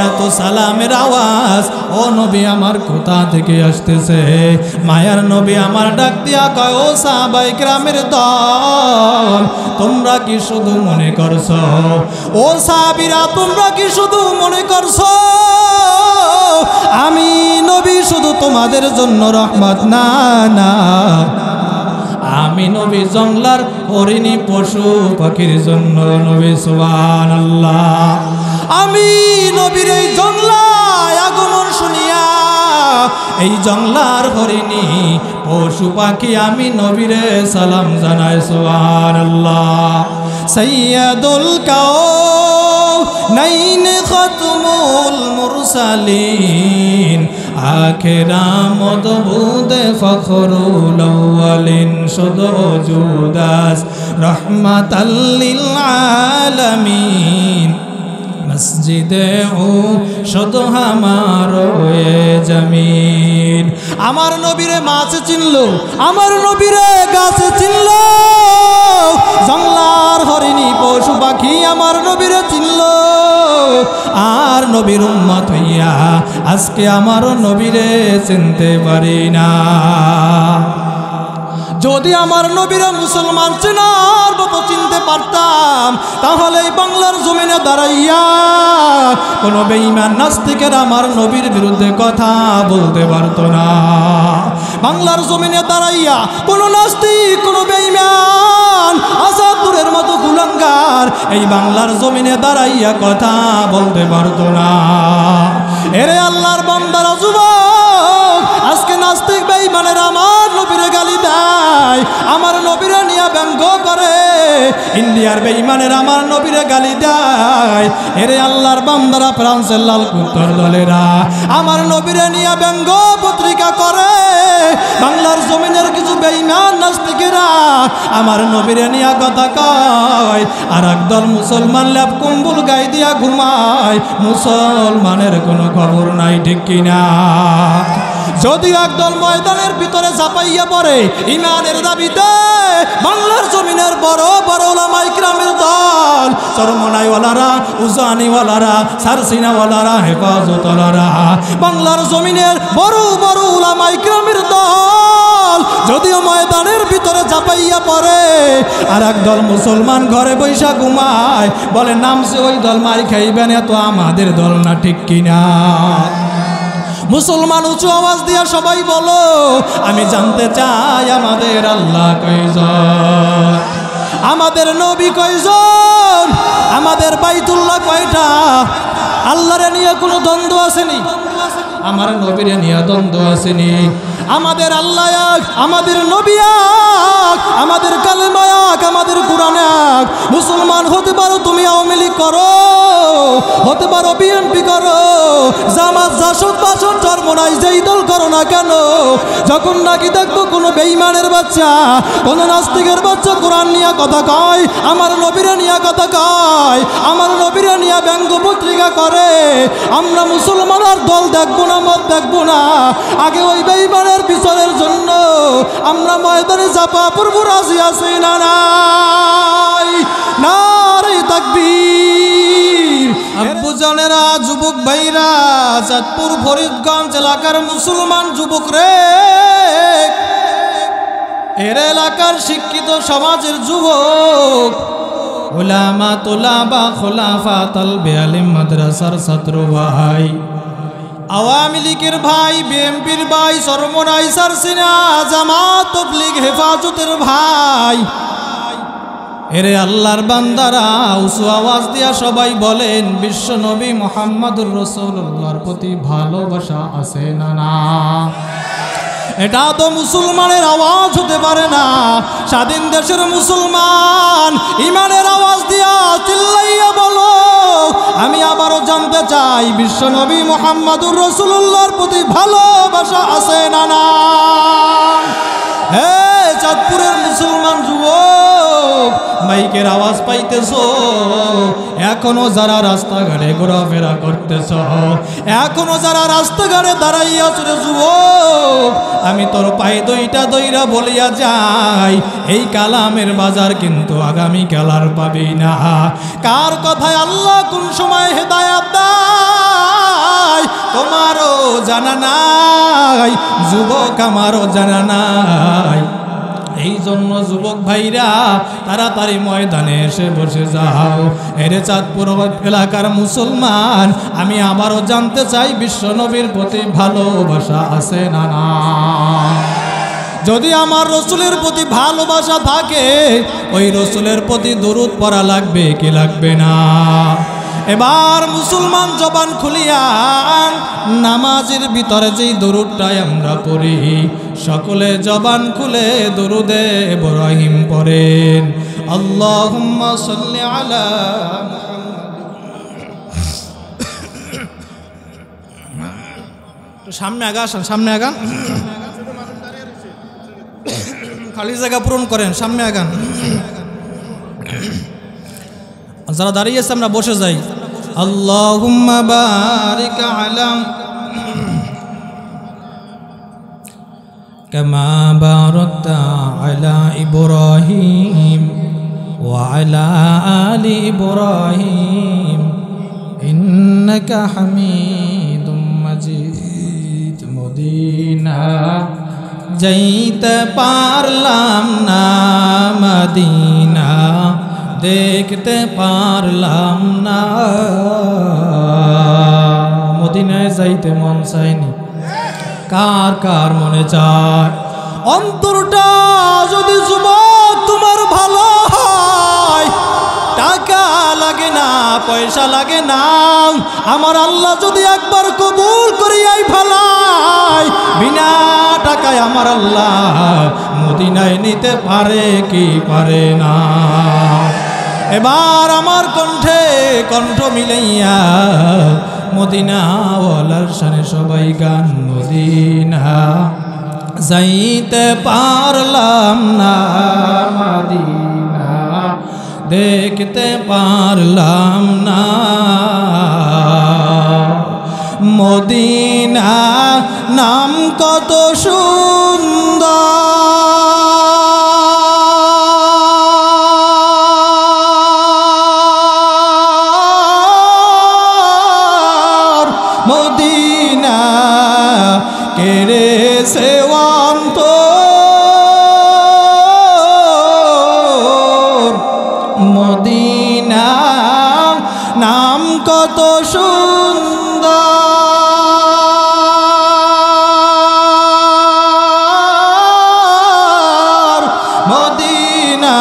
এত সালামের আওয়াজ ও নবী আমার কোথা থেকে আসতেছে? মায়ার নবী আমার ডাক দিয়া কয়, ও সাহাবায়ে কেরামের দল, তোমরা কি শুধু মনে করছো, ও সাহাবীরা তোমরা কি শুধু মনে করছো আমি নবী শুধু তোমাদের জন্য রহমত? না না, আমি নবী জংলার হরিণী পশু পাখির জন্য নবী। সুবহানাল্লাহ। আমি নবীর এই জংলায় আগমন শুনিয়া এই জংলার হরিণী পশু পাখি আমি নবীরে সালাম জানাই। সুবহানাল্লাহ। সাইয়্যিদুল কাওনাইন খাতমুল মুরসালিন আখেরা মদবুদ ফখরুল আউয়ালিন শুধু জুদাস রহমাতাল লিল আলামিন মসজিদে ও শুধু হামারো এ জমিন। আমার নবীরে মাছে চিনলো, আমার নবীরে গাছে চিনলো, জংলার হরিণী পশু পাখি আমার নবীরে চিনলো। আর নবীর উম্মত হইয়া আজকে আমারও নবীরে চিনতে পারি না। যদি আমার নবীরা মুসলমান চেনার মতো চিনতে পারতাম, তাহলে এই বাংলার জমিনে দাঁড়াইয়া কোনো বেঈমান নাস্তিকের আমার নবীর বিরুদ্ধে কথা বলতে পারতো না। বাংলার জমিনে দাঁড়াইয়া কোনো নাস্তিক, কোনো বেঈমান, আজাদুরের মতো কুলাঙ্গার এই বাংলার জমিনে দাঁড়াইয়া কথা বলতে পারতো না। এরে আল্লাহর বান্দারা, যুবক, আজকে নাস্তিক বেঈমানের আমার নবীরে গালি দেয়, আমার নবীরে নিয়ে ব্যঙ্গ করে। ইন্ডিয়ার বেঈমানের আমার নবীরে গালি দেয়। এরে আল্লাহর বান্দারা, ফ্রান্সের লাল কুত্তর দলেরা আমার নবীরে নিয়ে ব্যঙ্গ পত্রিকা করে। বাংলার জমিনের কিছু বেঈমান নাস্তিকেরা আমার নবীরে নিয়ে কথা কয়, আর একদল মুসলমান ল্যাপ কম্বল গায়ে দিয়া ঘুমায়। মুসলমানের কোনো খবর নাই, ঠিক কিনা? যদি একদল ময়দানের ভিতরে ঝাঁপাইয়া পড়ে ইমানের দাবিতে, বাংলার জমিনের বড় বড় উলামায়ে কিরামের দল, চরমনাইওয়ালারা, উজানিওয়ালারা, সারসিনাওয়ালারা, হেফাজতওয়ালারা, বাংলার জমিনের বড় বড় উলামায়ে কিরামের দল যদিও ময়দানের ভিতরে ঝাঁপাইয়া পড়ে, আর একদল মুসলমান ঘরে বৈশা ঘুমায়, বলে নামছে ওই দল মাই খাইবেন, এত আমাদের দল না, ঠিক কিনা? মুসলমান উঁচু আওয়াজ দিয়া সবাই বলো, আমি জানতে চাই আমাদের আল্লাহ কয়জন, আমাদের নবী কয়জন, আমাদের বাইতুল্লাহ কয়টা? আল্লাহরে নিয়ে কোনো দ্বন্দ্ব আসেনি, আমার নবীরে নিয়ে দ্বন্দ্ব আসেনি। আমাদের আল্লাহ এক, আমাদের নবী এক, আমাদের কালেমা এক, আমাদের কোরআন এক। মুসলমান হতে পারো তুমি, আওয়ামী লীগ করো, হতে পারো বিএনপি করো, জামাত, জাসদ, বাসদ, চরমনাই, যেই দল করো না কেন, যখন নাকি দেখবো কোনো বেঈমানের বাচ্চা, কোনো নাস্তিকের বাচ্চা কোরআন নিয়ে কথা কয়, আমার নবীরে নিয়ে কথা কয়, আমার নবীরে নিয়ে ব্যঙ্গ পত্রিকা করে, আমরা মুসলমান আর দল দেখবো না, মত দেখবো না, আগে ওই বেঈমানের বিচারের জন্য আমরা ময়দানে চাপা পড়বো, রাজি আছি না নাই? নারে তাকবীর। আব্বু জানেরা, যুবক ভাইরা, চাঁদপুর ফরিদগঞ্জ এলাকার মুসলমান যুবক রে, এর এলাকার শিক্ষিত সমাজের যুবক, উলামা, তুলাবা, খোলাফা, তালবে আলিম মাদ্রাসার ছাত্র ভাই, আওয়ামী লীগের ভাই, বিএনপির ভাই, চরমনাই, সারসিনা, জামাত, তাবলীগ, হেফাজতের ভাই, এরে আল্লাহর বান্দারা, উঁচু আওয়াজ দিয়া সবাই বলেন, বিশ্ব নবী মুহাম্মদুর রাসূলুল্লাহর প্রতি ভালোবাসা আছে না? না, এটা তো মুসলমানের আওয়াজ হতে পারে না। স্বাধীন দেশের মুসলমান ইমানের আওয়াজ দিয়া চিল্লাইয়া বলো, আমি আবারও জানতে চাই, বিশ্ব নবী মুহাম্মদুর রাসূলুল্লাহর প্রতি ভালোবাসা আছে না? না, হে চাঁদপুরের মুসলমান যুবক, মাইকের আওয়াজ পাইতেছ, এখনো যারা রাস্তাঘাটে ঘোরাফেরা করতেছ, এখনো যারা রাস্তাঘাটে দাঁড়াইয়া রে যুবক, আমি তোর পায়ে দুইটা দইরা বলিয়া যাই, এই কালামের বাজার কিন্তু আগামী কালার পাবি না। কার কথায় আল্লাহ কোন সময় হেদায়াত দেয় তোমারও জানা নাই, যুবক আমারও জানা নাই। এই জন্য যুবক ভাইরা তাড়াতাড়ি ময়দানে এসে বসে যাও। এরে চাঁদপুর এলাকার মুসলমান, আমি আবারও জানতে চাই বিশ্ব নবীর প্রতি ভালোবাসা আছে না না? যদি আমার রসুলের প্রতি ভালোবাসা থাকে, ওই রসুলের প্রতি দরুদ পড়া লাগবে কি লাগবে না? এবার মুসলমান জবান খুলিয়া নামাজের ভিতরে যেই দরুদটাই আমরা পড়ি, সকলে জবান খুলে দরুদে ইব্রাহিম পড়েন। আল্লাহুম্মা সাল্লি আলা মুহাম্মাদ। সামনে আগান, সামনে আগান, খালি জায়গা পূরণ করেন, সামনে আগান। যারা দাঁড়িয়ে আছে আমরা বসে যাই। আল্লাহুম্মা বারিক আলা কামা বারাকতা আলা ইব্রাহিম ওয়া আলা আলি ইব্রাহিম ইন্নাকা হামিদুম মাজিদ। মদিনা যাইতে পারলাম না, মদিনা দেখতে পারলাম না। মদিনায় যাইতে মন চায়নি? কার কার মনে চায়? অন্তরটা যদি যুবক তোমার ভালো হয়, টাকা লাগে না, পয়সা লাগে না, আমার আল্লাহ যদি একবার কবুল করিয়াই ফেলায়, বিনা টাকায় আমার আল্লাহ মদিনায় নিতে পারে কি পারে না? এবার আমার কণ্ঠে কণ্ঠ মিলাইয়া মদিনাওয়ালার শানে সবাই গান। মদিনা যাইতে পারলাম না, মদিনা দেখতে পারলাম না। মদিনা নাম কত সুন্দর, মদিনা কেড়ে সে অন্তর। মদিনা নাম কত সুন্দর, মদিনা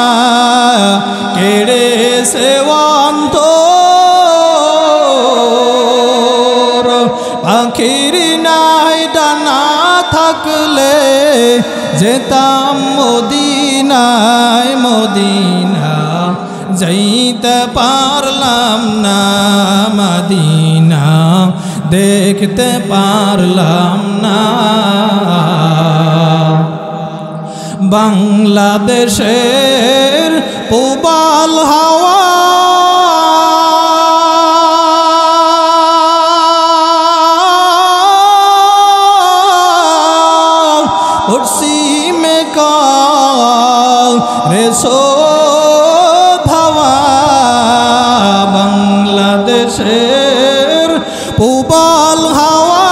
কেড়ে সে অন্তর। পাখির নাই ডানা থাকলে যেতাম মদিনায়, মদিনা যাইতে পারলাম না, মদিনা দেখতে পারলাম না। বাংলাদেশের পূবাল হাওয়া পশ্চিমে রে শোভাওয়া, বাংলাদেশের পূবাল হাওয়া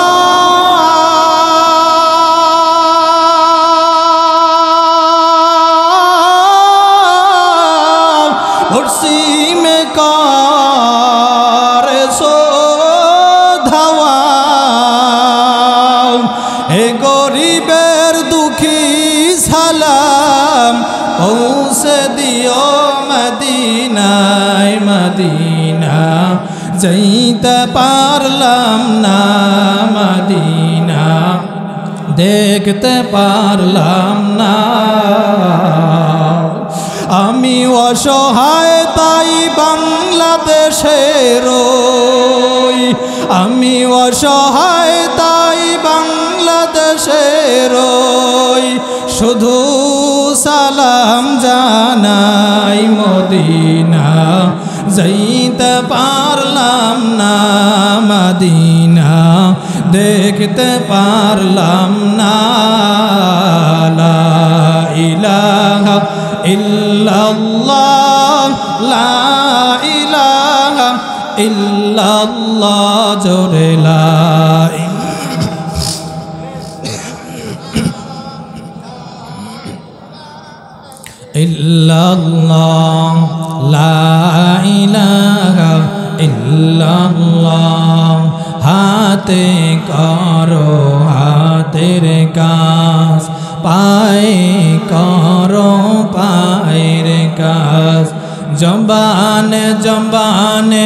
পশ্চিমে রে শোধাওয়া। এ গরিবের দুঃখী সালাম পৌঁছে দিও মদিনায়, মদিনা যাইতে পারলাম না, মদিনা দেখতে পারলাম না। আমি অসহায় তাই বাংলাদেশের, আমি অসহায় তাই বাংলাদেশের, শুধু সালাম জানাই। মদিনা যাইতে পারলাম না, মদিনা দেখতে পারলাম না। লা ইলাহা ইল্লাল্লাহ, লা ইলাহা ইল্লাল্লাহ জোরে লা ইল্লাল্লাহ লা ইলাহা ইল্লাল্লাহ হাতে করো হাতের কাজ পায়ে করো পায়ের কাজ জবানে জবানে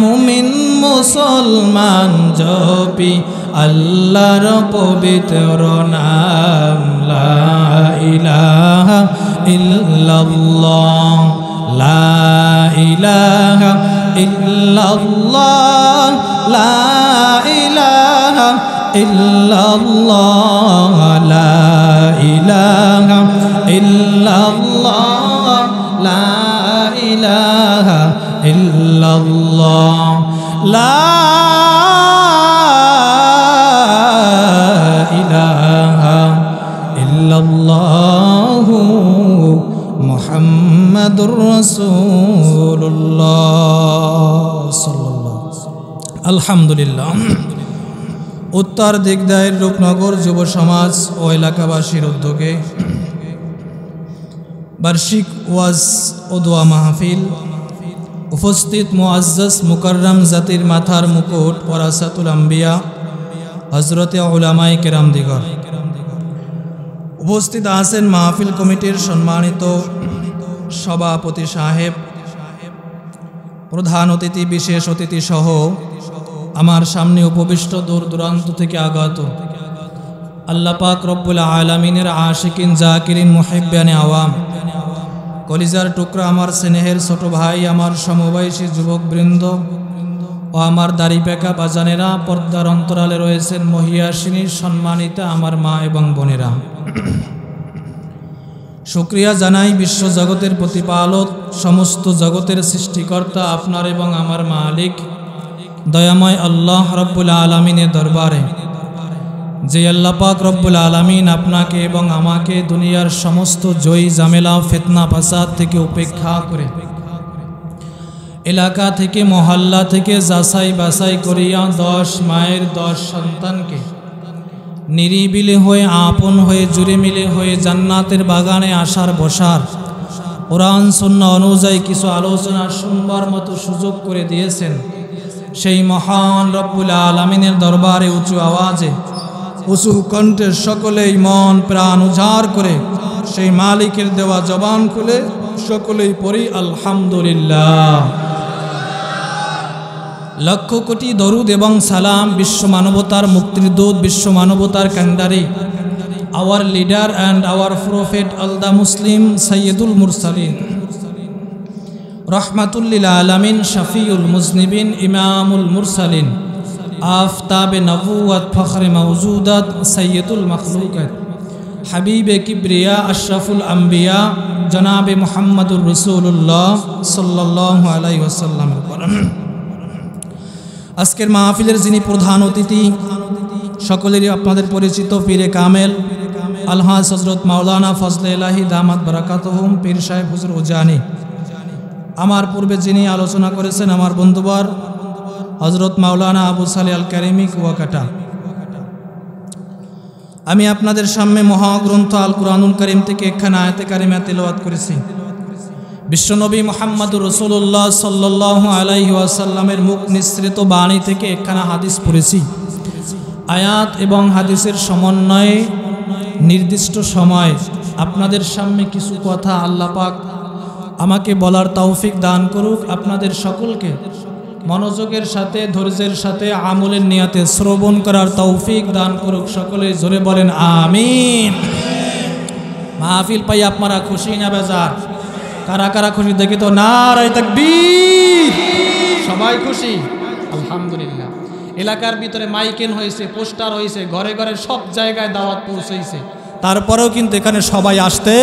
মুমিন মুসলমান জপি আল্লাহর পবিত্র নাম লা ইলাহা ইল্লাল্লাহ লা ইলাহা ইল্লাল্লাহ লা ইলাহা ইল্লাল্লাহ লা ইলাহা ইল্লাল্লাহ লা ইলাহা ইল্লাল্লাহ লা ইলাহা ইল্লাল্লাহ মুহাম্মাদুর রাসূলুল্লাহ সাল্লাল্লাহু আলহামদুলিল্লাহ। উত্তর দিগদায়ের রূপনগর যুব সমাজ ও এলাকাবাসীর উদ্যোগে বার্ষিক ওয়াজ ও দোয়া মাহফিল, উপস্থিত মুআজ্জাজ মুকাররম জাতির মাথার মুকুট ওয়ারাসাতুল আম্বিয়া হযরতে উলামায়ে কেরাম দিগর, উপস্থিত আছেন মাহফিল কমিটির সম্মানিত সভাপতি সাহেব, প্রধান অতিথি, বিশেষ অতিথি সহ আমার সামনে উপবিষ্ট দূর দূরান্ত থেকে আগত আল্লাহ পাক রব্বুল আলামিনের আশিকিন জাকিরিন মুহিব্বানে আওয়াম, কলিজার টুকরা আমার স্নেহের ছোট ভাই, আমার সমবয়সী যুবকবৃন্দ ও আমার দাড়ি পেকা বাজানেরা, পর্দার অন্তরালে রয়েছেন মহিয়াসিনী সম্মানিতা আমার মা এবং বোনেরা, শুকরিয়া জানাই বিশ্ব জগতের প্রতিপালক, সমস্ত জগতের সৃষ্টিকর্তা আপনার এবং আমার মালিক দয়াময় আল্লাহ রব্বুল আলামিনের দরবারে, যে আল্লাহ পাক রব্বুল আলামিন আপনাকে এবং আমাকে দুনিয়ার সমস্ত জয়ী ঝামেলা ফিতনা ফাসাদ থেকে উপেক্ষা করে এলাকা থেকে মহল্লা থেকে যাচাই বাছাই করিয়া 10 মায়ের 10 সন্তানকে নিরিবিলি হয়ে আপন হয়ে জুড়ে মিলে হয়ে জান্নাতের বাগানে আসার বসার কোরআন সুন্নাহ অনুযায়ী কিছু আলোচনা শুনবার মতো সুযোগ করে দিয়েছেন, সেই মহান রব্বুল আলামিনের দরবারে উঁচু আওয়াজে উঁচু কণ্ঠে সকলেই মন প্রাণ উজাড় করে সেই মালিকের দেওয়া জবান খুলে সকলেই পড়ি আলহামদুলিল্লাহ। লক্ষ কোটি দরুদ এবং সালাম বিশ্ব মানবতার মুক্তির দূত, বিশ্ব মানবতার কান্ডারি, our leader and our prophet আল দা মুসলিম সৈয়দুল মুরসালিন রহমাতুল্লিল আলামিন শফিউল মুজনিবিন ইমামুল মুরসালিন আফতাবে নবুয়ত ফখরে মওজুদাত সৈয়দুল মখলুকাত হাবিবে কিবরিয়া আশরাফুল আম্বিয়া জনাবে মুহাম্মদুর রাসূলুল্লাহ সাল্লাল্লাহু আলাইহি ওয়াসাল্লাম। আজকের মাহফিলের যিনি প্রধান অতিথি, সকলেরই আপনাদের পরিচিত পীরে কামেল আলহাজ হযরত মাওলানা ফজলে ইলাহি দামাত বারাকাতুহুম পীর সাহেব হুজুর উজানি, আমার পূর্বে যিনি আলোচনা করেছেন আমার বন্ধুবার হযরত মাওলানা আবু সালে আল কারিমি কুয়াকাটা। আমি আপনাদের সামনে মহাগ্রন্থ আল কুরআনুল কারীম থেকে একখানা আয়াতে কারিমা তেলাওয়াত করেছি। বিশ্বনবী মুহাম্মদুর রাসূলুল্লাহ সাল্লাল্লাহু আলাইহি ওয়াসাল্লামের মুখ নিঃসৃত বাণী থেকে একখানা হাদিস পড়েছি। আয়াত এবং হাদিসের সমন্বয়ে নির্দিষ্ট সময় আপনাদের সামনে কিছু কথা আল্লাহ পাক আমাকে বলার তৌফিক দান করুক, আপনাদের সকলকে মনোযোগের সাথে ধৈর্যের সাথে আমলের নিয়াতে শ্রবণ করার তৌফিক দান করুক। সকলে জোরে বলেন আমিন। মাহফিল পাই আপনারা খুশি না বেজার? কারা কারা খুশি দেখি তো নারায়ে তাকবীর। সবাই খুশি আলহামদুলিল্লাহ। এলাকার ভিতরে মাইকেন হয়েছে, পোস্টার হয়েছে, ঘরে ঘরে সব জায়গায় দাওয়াত পৌঁছেছে, তারপরেও কিন্তু এখানে সবাই আসতে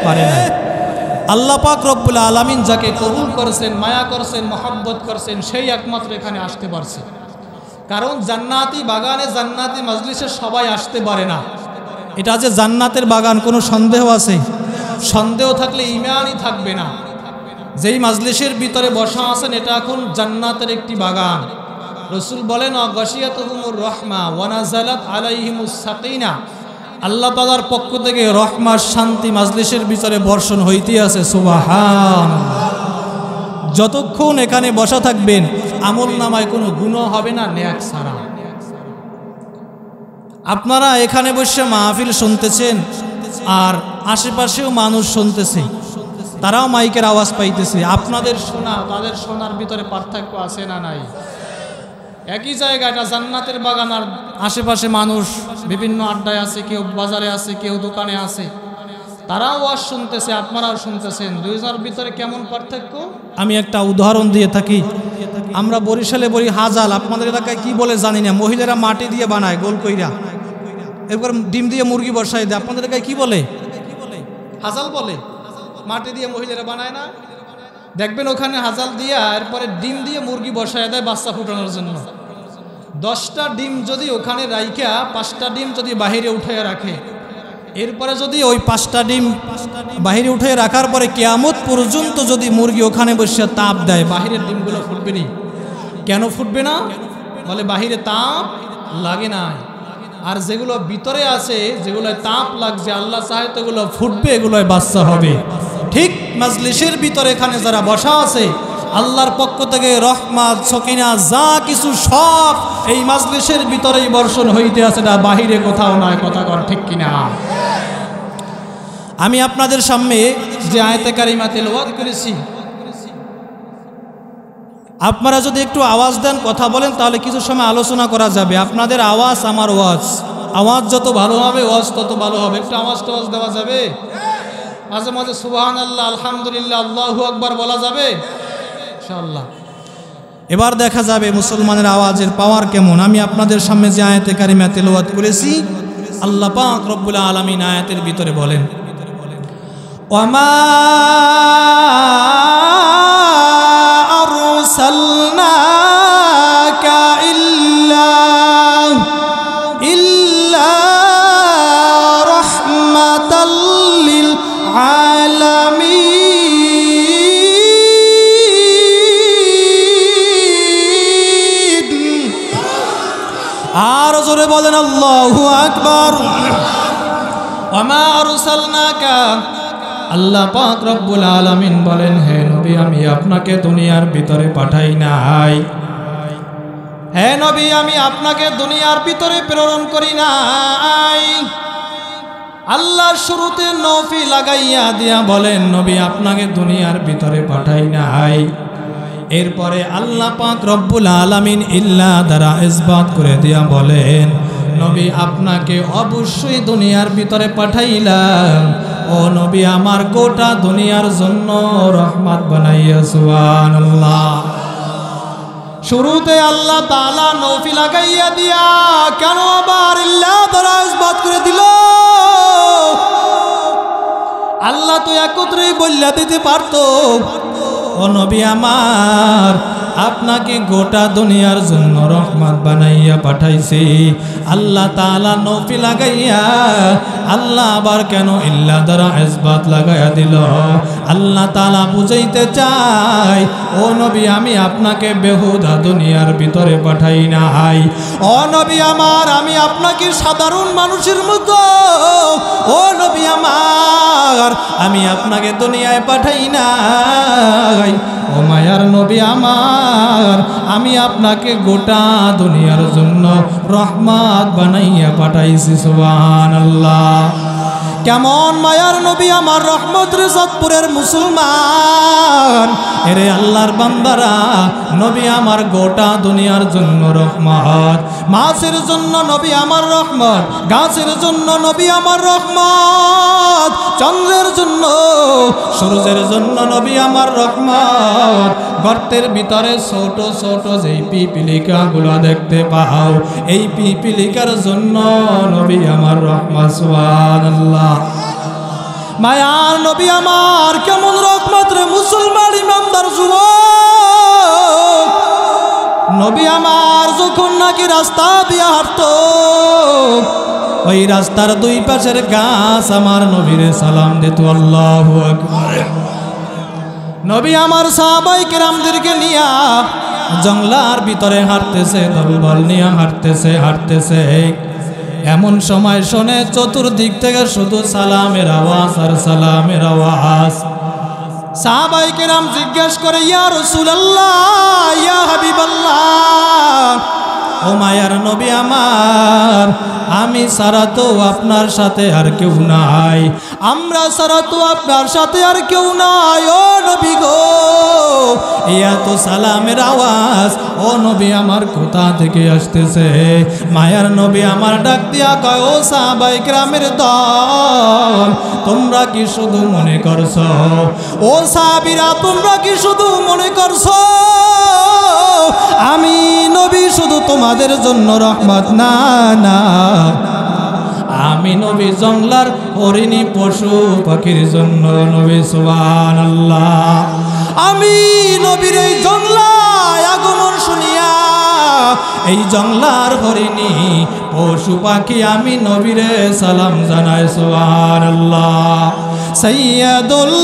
পারে না। আল্লাহ পাক রব্বুল আলামিন যাকে কবুল করেছেন, মায়া করেছেন, মহব্বত করেছেন, সেই একমাত্র এখানে আসতে পারছে। কারণ জান্নাতি বাগানে, জান্নাতি মজলিসে সবাই আসতে পারে না। এটা যে জান্নাতের বাগান, কোনো সন্দেহ আছে? সন্দেহ থাকলে ঈমানই থাকবে না। যেই মাজলিসের ভিতরে বসা আছেন এটা এখন জান্নাতের একটি বাগান। রসুল বলেন গাশিয়াতুহুমুর রাহমা ওয়া নাযালাত আলাইহিমুস সাকিনা, আল্লাহ তাআলার পক্ষ থেকে রহমার শান্তি মাজলিসের ভিতরে বর্ষণ হইতে আছে। সুবহানাল্লাহ। যতক্ষণ এখানে বসা থাকবেন আমল নামায় কোনো গুনাহ হবে না নেক ছাড়া। আপনারা এখানে বসে মাহফিল শুনতেছেন আর আশেপাশেও মানুষ শুনতেছে, তারাও মাইকের আওয়াজ পাইতেছে। আপনাদের শোনা তাদের শোনার ভিতরে পার্থক্য আছে না নাই? একই জায়গাটা জান্নাতের বাগান, আর আশেপাশে মানুষ বিভিন্ন আড্ডায় আছে, কেউ বাজারে আছে, কেউ দোকানে আছে, তারাও আওয়াজ শুনতেছে, আপনারাও শুনতেছেন। দুইজনের ভিতরে কেমন পার্থক্য? আমি একটা উদাহরণ দিয়ে থাকি। আমরা বরিশালে বলি হাজাল, আপনাদের এলাকায় কি বলে জানি না, মহিলারা মাটি দিয়ে বানায় গোল কইরা, এরপর ডিম দিয়ে মুরগি বসায় দেয়। আপনাদের এলাকায় কি বলে? হাজাল বলে। মাটি দিয়ে মহিলারা বানায় না, দেখবেন ওখানে হাজাল দিয়া এরপরে ডিম দিয়ে মুরগি বসায় দেয় বাচ্চা ফুটানোর জন্য। 10টা ডিম যদি ওখানে রাইখা 5টা ডিম যদি বাহিরে উঠে রাখে, এরপরে যদি ওই 5টা ডিম বাহিরে উঠে রাখার পরে কিয়ামত পর্যন্ত যদি মুরগি ওখানে বসে তাপ দেয়, বাহিরের ডিমগুলো ফুটবে না। কেন ফুটবে না? বলে বাহিরে তাপ লাগে না, আর যেগুলো ভিতরে আছে যেগুলো তাপ লাগছে আল্লাহ চাহে তো এগুলো ফুটবে, এগুলোয় বাচ্চা হবে। ঠিক মাজলিসের ভিতরে এখানে যারা বসা আছে আল্লাহর পক্ষ থেকে রহমত সকিনা যা কিছু সব এই মাজলিসের ভিতরেই বর্ষণ হইতে আছে, না বাহিরে কোথাও নয়। কথা কর ঠিক কিনা? আমি আপনাদের সামনে যে আয়াতে কারিমা তেলাওয়াত করেছি, আপনারা যদি একটু আওয়াজ দেন, কথা বলেন, তাহলে কিছু সময় আলোচনা করা যাবে। আপনাদের আওয়াজ আমার ওয়াজ, আওয়াজ যত ভালো হবে ওয়াজ তত ভালো হবে। একটু আওয়াজ টাওয়াজ দেওয়া যাবে? মাঝে মাঝে সুবহানাল্লাহ, আলহামদুলিল্লাহ, আল্লাহু আকবার বলা যাবে ইনশাআল্লাহ। এবার দেখা যাবে মুসলমানের আওয়াজের পাওয়ার কেমন। আমি আপনাদের সামনে যে আয়াতে কারিমা তেলাওয়াত করেছি, আল্লাহ পাক রব্বুল আলামিন আয়াতের ভিতরে বলেন, ওয়ামা আরসালনাকা ইল্লা রাহমাতাল লিল আলামিন। আর জোরে বলেন আল্লাহু আকবার। ওয়ামা আরসালনাকা, আল্লাহ পাক রব্বুল আলামিন বলেন, হে নবী আমি আপনাকে দুনিয়ার ভিতরে পাঠাই নাই। হে নবী আমি আপনাকে দুনিয়ার ভিতরে প্রেরণ করি নাই। আল্লাহ শুরুতে নফি লাগাইয়া দিয়া বলেন, নবী আপনাকে দুনিয়ার ভিতরে পাঠাই নাই। এরপরে আল্লাহ পাক রব্বুল আলামিন ইল্লা দ্বারা ইসবাত করে দিয়া বলেন, নবী আপনাকে অবশ্যই দুনিয়ার ভিতরে পাঠাইলাম। ও নবী আমার গোটা দুনিয়ার জন্য রহমত বানাইয়া। সুবহানাল্লাহ। শুরুতে আল্লাহ তাআলা নফি লাগাইয়া দিয়া কেন আবার ইল্লা দ্বারা ইসবাত করে দিল? আল্লাহ তো একত্রেই বললা দিতে পারতো, ও নবী আমার আপনাকে গোটা দুনিয়ার জন্য রহমত বানাইয়া পাঠাইছি। আল্লাহ তাআলা নফি লাগাইয়া আল্লাহ আবার কেন ইল্লা দ্বারা ইসবাত লাগাইয়া দিল? আল্লাহ তাআলা বুঝাইতে চাই, ও নবী আমি আপনাকে বেহুদা দুনিয়ার ভিতরে পাঠাই নাই। ও নবী আমার আমি আপনাকে সাধারণ মানুষের মতো, ও নবী আমার আমি আপনাকে দুনিয়ায় পাঠাই নাই। ও মায়ার নবী আমার আমি আপনাকে গোটা দুনিয়ার জন্য রহমত বানাইয়া পাঠাইছি। সুবহানাল্লাহ। কেমন মায়ার নবী আমার রহমত রে সতপুরের মুসলমান, এরে আল্লাহর বান্দারা, নবী আমার গোটা দুনিয়ার জন্য রহমত। মাছের জন্য নবী আমার রহমত, গাছের জন্য নবী আমার রহমত, চন্দ্রের জন্য সূর্যের জন্য নবী আমার রহমত। গর্তের ভিতরে ছোট ছোট যেই পিপিলিকাগুলো দেখতে পাও, এই পিপিলিকার জন্য নবী আমার রহমত। সুবহানাল্লাহ। মায়ার নবী আমার কেমন রহমত রে মুসলমান ইমানদার যুবক। নবী আমার যখন নাকি রাস্তা দিয়ে হাঁটতো, ওই রাস্তার দুই পাশের গাছ আমার নবীরে সালাম দিত। আল্লাহু আকবার। নবী আমার সাহাবায়ে কেরামদেরকে নিয়া জঙ্গলার ভিতরে হাঁটতেছে, দলবল নিয়ে হাঁটতেছে। এমন সময় শোনে চতুর্দিক থেকে শুধু সালামের আওয়াজ আর সালামের আওয়াজ। সাহাবায়ে কেরাম জিজ্ঞেস করে, ইয়া রাসূলুল্লাহ, ইয়া হাবিবাল্লাহ, ও মায়ার নবী আমার, আমি ছাড়া তো আপনার সাথে আর কেউ নাই, আমরা ছাড়া তো আপনার সাথে আর কেউ নাই। ও নবী গো, এত সালামের আওয়াজ ও নবী আমার কোথা থেকে আসতেছে? মায়ার নবী আমার ডাক দিয়া কয়, ও সাহাবায়ে কেরামের দল, তোমরা কি শুধু মনে করছো, ও সাহাবীরা তোমরা কি শুধু মনে করছো আমি নবী শুধু তোমাদের জন্য রহমত? না না, আমি নবী জঙ্গলার হরিণী পশু পাখির জন্য নবী। সুবহানাল্লাহ। আমি নবীর এই জঙ্গলায় আগমন শুনিয়া এই জঙ্গলার হরিণী পশু পাখি আমি নবীরে সালাম জানাই। সুবহানাল্লাহ। সাইয়্যিদুল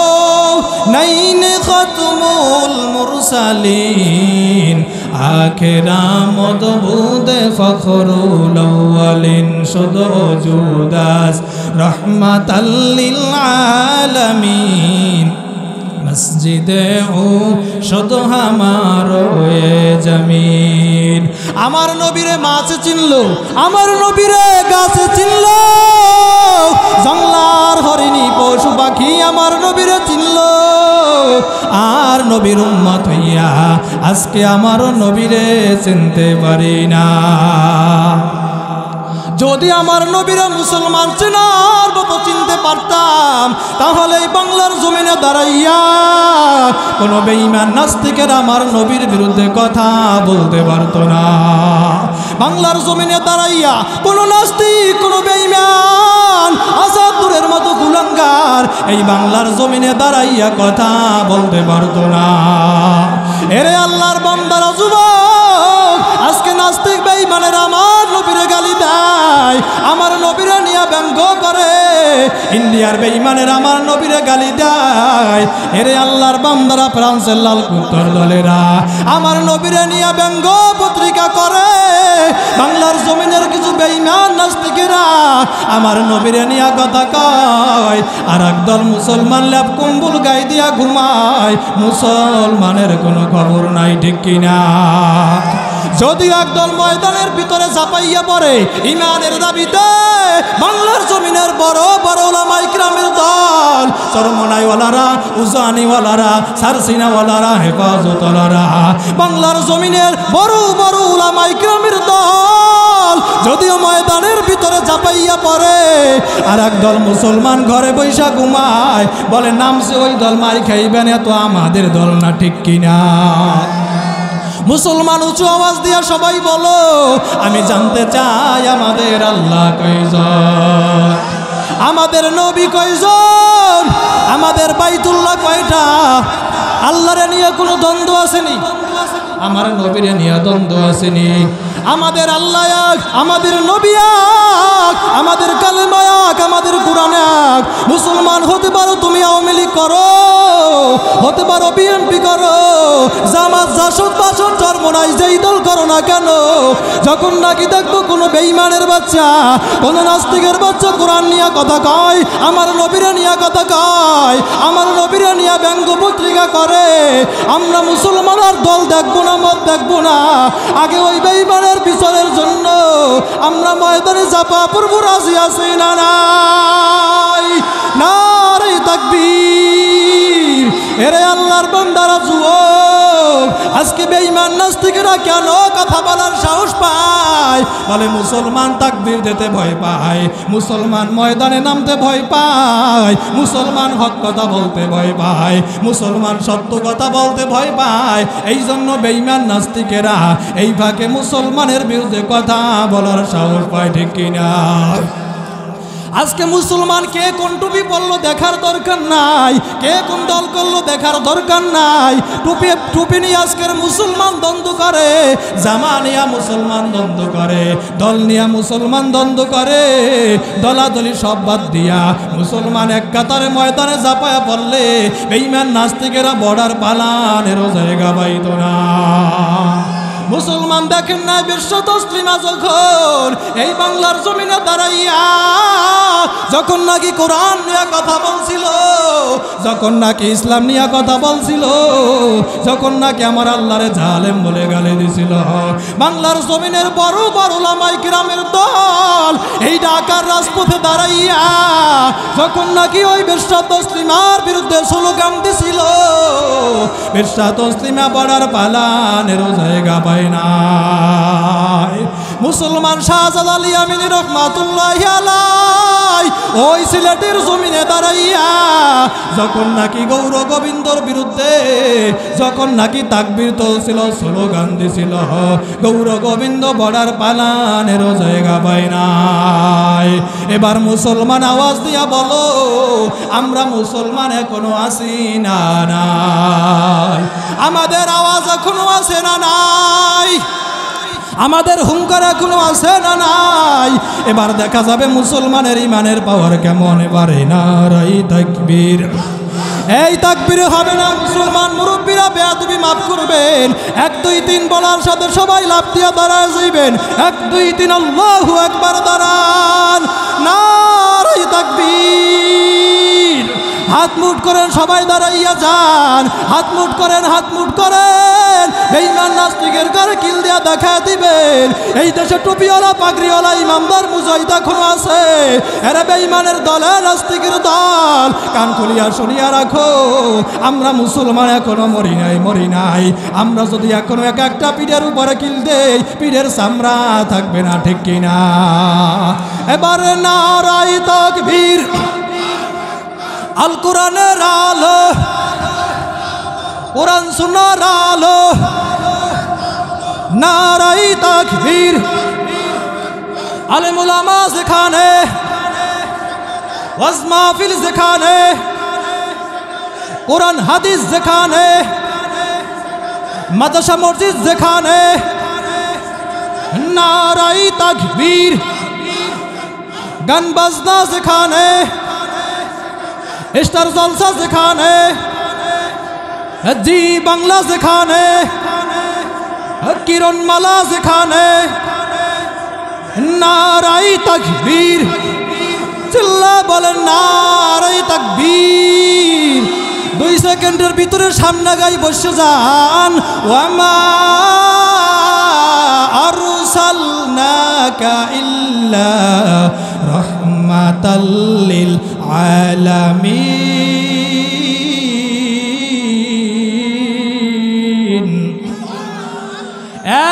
কাওনাইন খাতমুল মুরসালিন আখেরা মদবুদ ফখরুল আউয়ালিন শুধু জুদাস রহমাতাল লিল আলামিন মসজিদে ও শুধু হামারো এ জমিন। আমার নবীরে মাছ চিনলো, আমার নবীরে গাছ চিনলো, জঙ্গলার হরিণী পশু পাখি আমার নবীরে চিনলো। আর নবীর উম্মত হইয়া আজকে আমার নবীরে চিনতে পারি না। যদি আমার নবীরা মুসলমান চেনার মতো চিনতে পারতাম, তাহলে এই বাংলার জমিনে দাঁড়াইয়া কোনো বেঈমান নাস্তিকের আমার নবীর বিরুদ্ধে কথা বলতে পারতো না। বাংলার জমিনে দাঁড়াইয়া কোনো নাস্তিক, কোনো বেঈমান, আসাদুরের মতো কুলাঙ্গার এই বাংলার জমিনে দাঁড়াইয়া কথা বলতে পারতো না। এরে আল্লাহর বান্দারা, যুবক, আজকে নাস্তিক বেঈমানের আমার নবীরে গালি দেয়, আমার নবীরে নিয়ে ব্যঙ্গ করে। ইন্ডিয়ার বেঈমানের আমার নবীরে গালি দেয়। এরে আল্লাহর বান্দারা, ফ্রান্সের লাল কুত্তর দলেরা আমার নবীরে নিয়ে ব্যঙ্গ পত্রিকা করে। বাংলার জমিনের কিছু বেঈমান নাস্তিকেরা আমার নবীরে নিয়ে কথা কয়, আর একদল মুসলমান ল্যাপ কম্বল গায়ে দিয়া ঘুমায়, মুসলমানের কোনো খবর নাই, ঠিক কিনা? যদি একদল ময়দানের ভিতরে চাপাইয়া পড়ে ইমানের দাবিতে, বাংলার জমিনের বড় বড় উলামা ইকরামের দল, চরমনাইওয়ালারা, উজানিওয়ালারা, সারসিনাওয়ালারা, হেফাজতওয়ালারা, বাংলার জমিনের বড় বড় উলামা ইকরামের দল যদিও ময়দানের ভিতরে চাপাইয়া পড়ে, আর একদল মুসলমান ঘরে বৈশা ঘুমায়, বলে নামছে ওই দল মাই খাইবেন, এত আমাদের দল না, ঠিক কিনা? মুসলমান উঁচু আওয়াজ দিয়া সবাই বলো, আমি জানতে চাই আমাদের আল্লাহ কয়জন, আমাদের নবী কয়জন, আমাদের বাইতুল্লাহ কয়টা? আল্লাহরে নিয়ে কোনো দ্বন্দ্ব আসেনি, আমার নবীরে নিয়ে দ্বন্দ্ব আসেনি। আমাদের আল্লাহ এক, আমাদের নবী এক, আমাদের কালেমা এক, আমাদের কোরআন এক। মুসলমান হতে পারো তুমি, আওয়ামী লীগ করো, হতে পারো বিএনপি করো, জামাত, জাসদ, বাসদ, চরমনাই, যেই দল করো না কেন, যখন নাকি দেখবো কোনো বেঈমানের বাচ্চা, কোনো নাস্তিকের বাচ্চা কোরআন নিয়ে কথা কয়, আমার নবীরে নিয়ে কথা কয়, আমার নবীরে নিয়ে ব্যঙ্গ পত্রিকা করে, আমরা মুসলমানের দল দেখবো না, মত দেখবো না, আগে ওই বেঈমানের বিচারের জন্য আমরা ময়দানে চাপা পূর্ব রাজি আছি না নাই? নারে তাকবীর। এরে আল্লাহর বান্দারা, যুবক, আজকে বেঈমান নাস্তিকেরা কেন কথা বলার সাহস পায়? বলে মুসলমান তাকবীর দিতে ভয় পায়, মুসলমান ময়দানে নামতে ভয় পায়, মুসলমান হক কথা বলতে ভয় পায়, মুসলমান সত্য কথা বলতে ভয় পায়। এই জন্য বেঈমান নাস্তিকেরা এই ফাঁকে মুসলমানের বিরুদ্ধে কথা বলার সাহস পায়, ঠিক কিনা? আজকে মুসলমান কে কোন টুপি পরলো দেখার দরকার নাই, কে কোন দল করলো দেখার দরকার নাই। টুপি নিয়ে আজকের মুসলমান দ্বন্দ্ব করে, জামা নিয়ে মুসলমান দ্বন্দ্ব করে, দল নিয়ে মুসলমান দ্বন্দ্ব করে। দলাদলি সব বাদ দিয়া মুসলমান এক কাতারে ময়দানে ঝাঁপায়া পড়লে বেঈমান নাস্তিকেরা বর্ডার পালানেরও জায়গা পাইত না। মুসলমান দেখেন না বিশ্ব তসলিমা যখন এই বাংলার জমিনে দাঁড়াইয়া যখন নাকি কোরআন নিয়ে কথা বলছিল, যখন নাকি ইসলাম নিয়ে কথা বলছিল, যখন নাকি আমার আল্লাহরে জালেম বলে গালি দিছিল, বাংলার জমিনের বড় বড় উলামায়ে কিরামের দল এই ঢাকার রাজপথে দাঁড়াইয়া যখন নাকি ওই বিশ্ব তসলিমার বিরুদ্ধে স্লোগান দিছিল, বিশ্ব তসলিমা বর্ডার পালানেরও জায়গা পায় না। মুসলমান শাহজালাল ইয়ামিনী রহমাতুল্লাহি আলাইহি ওই সিলেটের জমিনে দাঁড়াইয়া যখন নাকি গৌর গোবিন্দর বিরুদ্ধে যখন নাকি তাকবীর তুলছিল, স্লোগান দিছিল, গৌর গোবিন্দ বর্ডার পালানেরও জায়গা পায় নাই। এবার মুসলমান আওয়াজ দিয়া বলো, আমরা মুসলমান এখনো আছি না নাই? আমাদের আওয়াজ এখনো আছে না নাই? আমাদের হুঙ্কার এখনো আছে না নাই? এবার দেখা যাবে মুসলমানের ইমানের পাওয়ার কেমন। এবারে নারাই তাকবীর, এই তাকবীরে হবে না। মুসলমান মুরব্বীরা বেয়াদবি মাফ করবেন, 1 2 3 বলার সাথে সবাই লাফ দিয়া দাঁড়ায় যাইবেন। 1 2 3 আল্লাহু আকবার, দাঁড়ান, নারাই তাকবীর। হাত মুঠ করেন, সবাই দাঁড়াইয়া যান, হাত মুঠ করেন, হাত মুঠ করেন। বেঈমান নাস্তিকের ঘরে কিল দিয়া দেখা দিবেন এই দেশে টুপিওয়ালা পাগড়িওয়ালা ইমামদার মুজাহিদ এখনো আছে। এরা বেঈমানের দলে নাস্তিকের দল। কান খুলিয়া শুনিয়া রাখো, আমরা মুসলমান এখনো মরি নাই, মরি নাই। আমরা যদি এখনো এক একটা পিঠের উপরে কিল দেই, পিঠের চামড়া থাকবে না, ঠিক কিনা? এবারে নারাই তাকবীর। আল কোরআনের আলো, কোরআন সুন্নাহর আলো, নারাই তাকবীর। আলেম উলামা যেখানে, ওয়াজ মাহফিল যেখানে, কোরআন হাদিস যেখানে, মাদ্রাসা মসজিদ যেখানে, নারাই তাকবীর। গান বাজনা যেখানে, স্টার জলসা যেখানে, জি বাংলা যেখানে, কিরণমালা যেখানে, নারাই তাকবীর। চিল্লা বলেন নারাই তাকবীর। 2 সেকেন্ডের ভিতরে সামনে গাই বসে যান। ওয়ামা আরসালনাকা ইল্লা রাহমাতাল লিল আলামিন।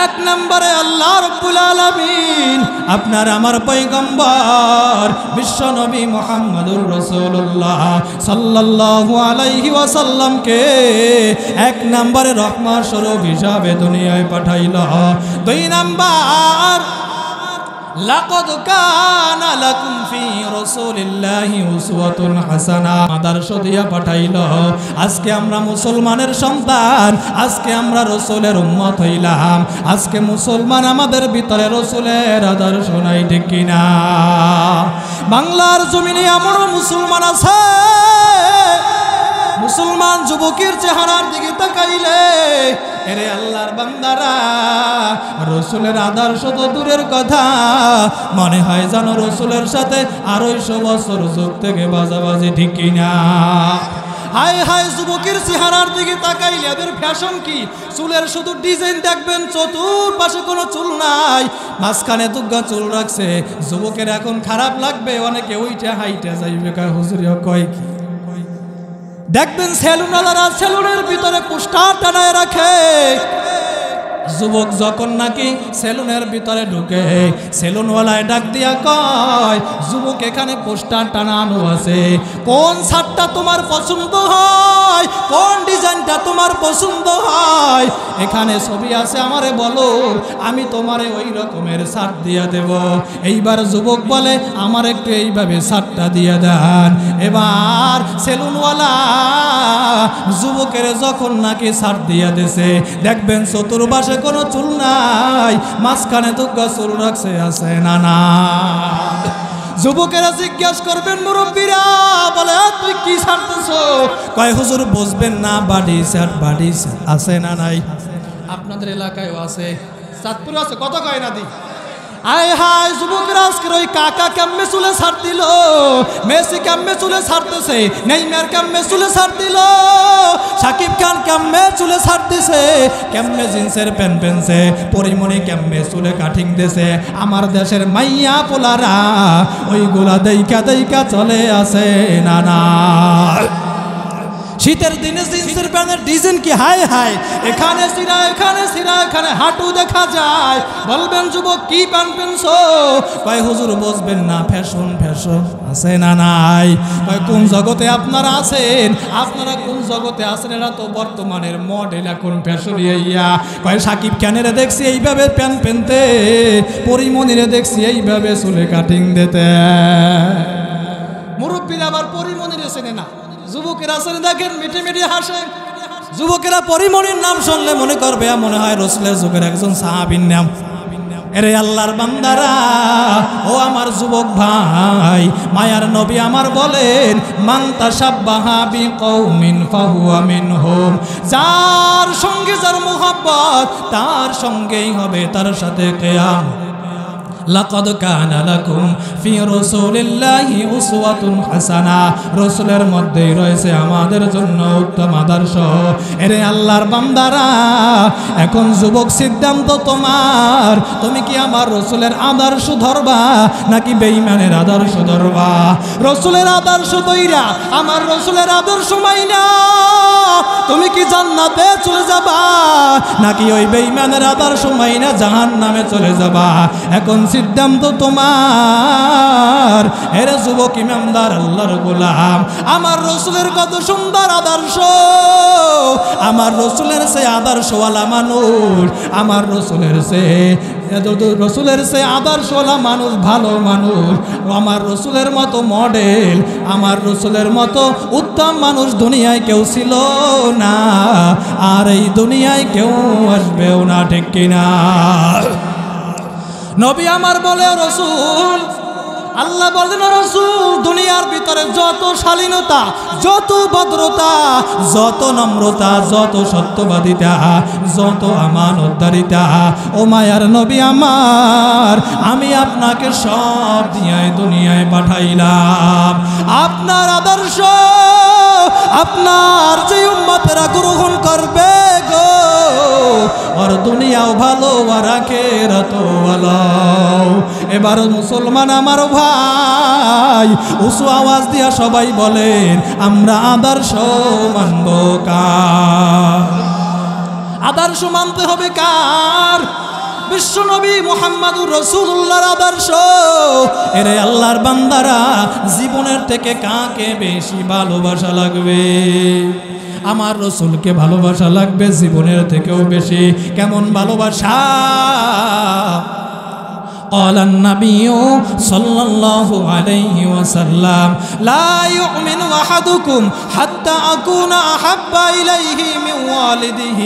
1 নম্বরে আল্লাহ রাব্বুল আলামিন আপনার আমার পয়গম্বর বিশ্ব নবী মুহাম্মদুর রাসূলুল্লাহ সাল্লাল্লাহু আলাইহি ওয়াসাল্লামকে 1 নম্বরে রহমত স্বরূপ হিসাবে দুনিয়ায় পাঠাইল। 2 নম্বর লাকাদ কানা লাকুম ফি রাসূলিল্লাহি উসওয়াতুন হাসানাহ, আদর্শ দিয়া পাঠাইল। আজকে আমরা মুসলমানের সন্তান, আজকে আমরা রাসূলের উম্মত হইলাম। আজকে মুসলমান, আমাদের ভিতরে রাসূলের আদর্শ নাই, ঠিক কিনা? বাংলার জমিনে এমন মুসলমান আছে, মুসলমান যুবকের চেহারার দিকে তাকাইলে এরে আল্লাহর বান্দারা, রসুলের আদর্শ তো দূরের কথা, মনে হয় যেন রসুলের সাথে 250 বছর যুগ থেকে বাজাবাজি, ঠিক কিনা? হায় হায়, যুবকের চেহারার দিকে তাকাইলে এদের ফ্যাশন কি? চুলের শুধু ডিজাইন দেখবেন, চতুর্পাশে কোনো চুল নাই, মাঝখানে দুগ্গা চুল রাখছে। যুবকের এখন খারাপ লাগবে, অনেকে ওইটা হাইটা যাইবে, হুজুরিও কয় কি? দেখবেন সেলুনওয়ালারা সেলুনের ভিতরে পোস্টার টানায় রাখে, যুবক যখন নাকি সেলুনের ভিতরে ঢুকে, সেলুনওয়ালায় ডাক দিয়া কয়, যুবক এখানে পোস্টার টানানো আছে, কোন শার্টটা তোমার পছন্দ হয়, কোন ডিজাইনটা তোমার পছন্দ হয়, এখানে ছবি আছে, আমারে বলো, আমি তোমারে ওই রকমের শার্ট দিয়া দেব। এইবার যুবক বলে, আমার একটু এইভাবে শার্টটা দিয়ে দেন। এবার সেলুনওয়ালা যুবকের যখন নাকি শার্ট দিয়ে দিছে, দেখবেন চতুর্পাশে কোনো চুল নাই, মাঝখানে দুগ্গা চুল রাখছে, আছে না না? যুবকেরা জিজ্ঞাসা করবেন মুরব্বীরা, বলে তুই কি ছাড়তেছ? কয় হুজুর বুঝবেন না, বাডি শার্ট আছে না নাই? আপনাদের এলাকায়ও আছে, চাঁদপুরে আছে, কত কয় না দি? আয় হায়, যুবকরা আজকের ওই কাকা কেমনে চুলে ছাড় দিল, মেসি কেমনে চুলে ছাড়তেছে, নেইমার কেমনে চুলে ছাড় দিল, সাকিব খান কেমনে চুলে ছাড় দিছে, কেমনে জিন্সের প্যান্ট পেনছে, পরিমণি কেমনে চুলে কাটিং দিছে। আমার দেশের মাইয়া পোলারা ওইগুলা দেইকা দেইকা চলে আসে না না? শীতের দিনে জিন্সের প্যান্টের ডিজাইন কি হাই হাই, এখানে সিরা, এখানে সিরা, এখানে হাঁটু দেখা যায়। বলবেন যুবক কি প্যান্ট পেনছো? কয় হুজুর বুঝবেন না, ফ্যাশন ফ্যাশন আছে না নাই? কয় কোন জগতে আপনারা আছেন, আপনারা কোন জগতে আছেন? এরা তো বর্তমানের মডেল, এখন ফ্যাশন ইয়া। কয় সাকিব খানেরে দেখছি এইভাবে প্যান্ট পেনতে, পরিমণিরে দেখছি এইভাবে চুলে কাটিং দিতে। মুরব্বীরা আবার পরিমণিরে চেনে না, যুবকেরা আসলে দেখেন মিটে মিটে হাসে। যুবকেরা পরিমণির নাম শুনলে মনে করবে মনে হয় রাসূলের যুগের একজন সাহাবীর নাম। এরে আল্লাহর বান্দারা, ও আমার যুবক ভাই, মায়ার নবী আমার বলেন, মান তাশাব্বাহা বিকৌমিন ফাহুয়া মিনহুম, যার সঙ্গে যার মুহাব্বত, তার সঙ্গেই হবে তার সাথে কিয়ামত। লাকাদ কানা লাকুম ফি রাসূলিল্লাহি উসওয়াতুন হাসানা, রাসূলের মধ্যেই রয়েছে আমাদের জন্য উত্তম আদর্শ। এরে আল্লাহর বান্দারা, এখন যুবক সিদ্ধান্ত তোমার, তুমি কি আমার রাসূলের আদর্শ ধরবা নাকি বেঈমানের আদর্শ ধরবা? রাসূলের আদর্শ দইরা আমার রাসূলের আদর্শ মাইনা তুমি কি জান্নাতে চলে যাবা নাকি ওই বেঈমানের আদর্শ মাইনা জাহান্নামে চলে যাবা? এখন সিদ্ধান্ত তোমার। এরে যুবক ইমানদার আল্লাহর গোলাম, আমার রাসূলের কত সুন্দর আদর্শ, আমার রাসূলের সে আদর্শওয়ালা মানুষ, আমার রাসূলের সে আদর্শওয়ালা মানুষ, ভালো মানুষ, আমার রাসূলের মতো মডেল, আমার রাসূলের মতো উত্তম মানুষ দুনিয়ায় কেউ ছিল না, আর এই দুনিয়ায় কেউ আসবেও না, ঠিক কিনা? নবী আমার বলে, রাসূল, আল্লাহ বলেন, রাসূল, দুনিয়ার ভিতরে যত শালীনতা, যত ভদ্রতা, যত নম্রতা, যত সত্যবাদিতা, যত আমানতদারিতা, ও মায়ার নবী আমার, আমি আপনাকে সব দুনিয়ায় পাঠাইলাম। আপনার আদর্শ আপনার যে উম্মতেরা গ্রহণ করবে গো, আর দুনিয়াও ভালো আর আখিরাতও ভালো। এবার মুসলমান আমার ভাই, উঁচু আওয়াজ দিয়া সবাই বলেন, আমরা আদর্শ মানব কার? আদর্শ মানতে হবে কার? বিশ্বনবী মুহাম্মদুর রাসূলুল্লাহর আদর্শ। এরে আল্লাহর বান্দারা, জীবনের থেকে কাকে বেশি ভালোবাসা লাগবে? আমার রাসূলকে ভালোবাসা লাগবে জীবনের থেকেও বেশি। কেমন ভালোবাসা? قال النبي صلى الله عليه وسلم لا يؤمن أحدكم حتى أكون أحب إليه من والده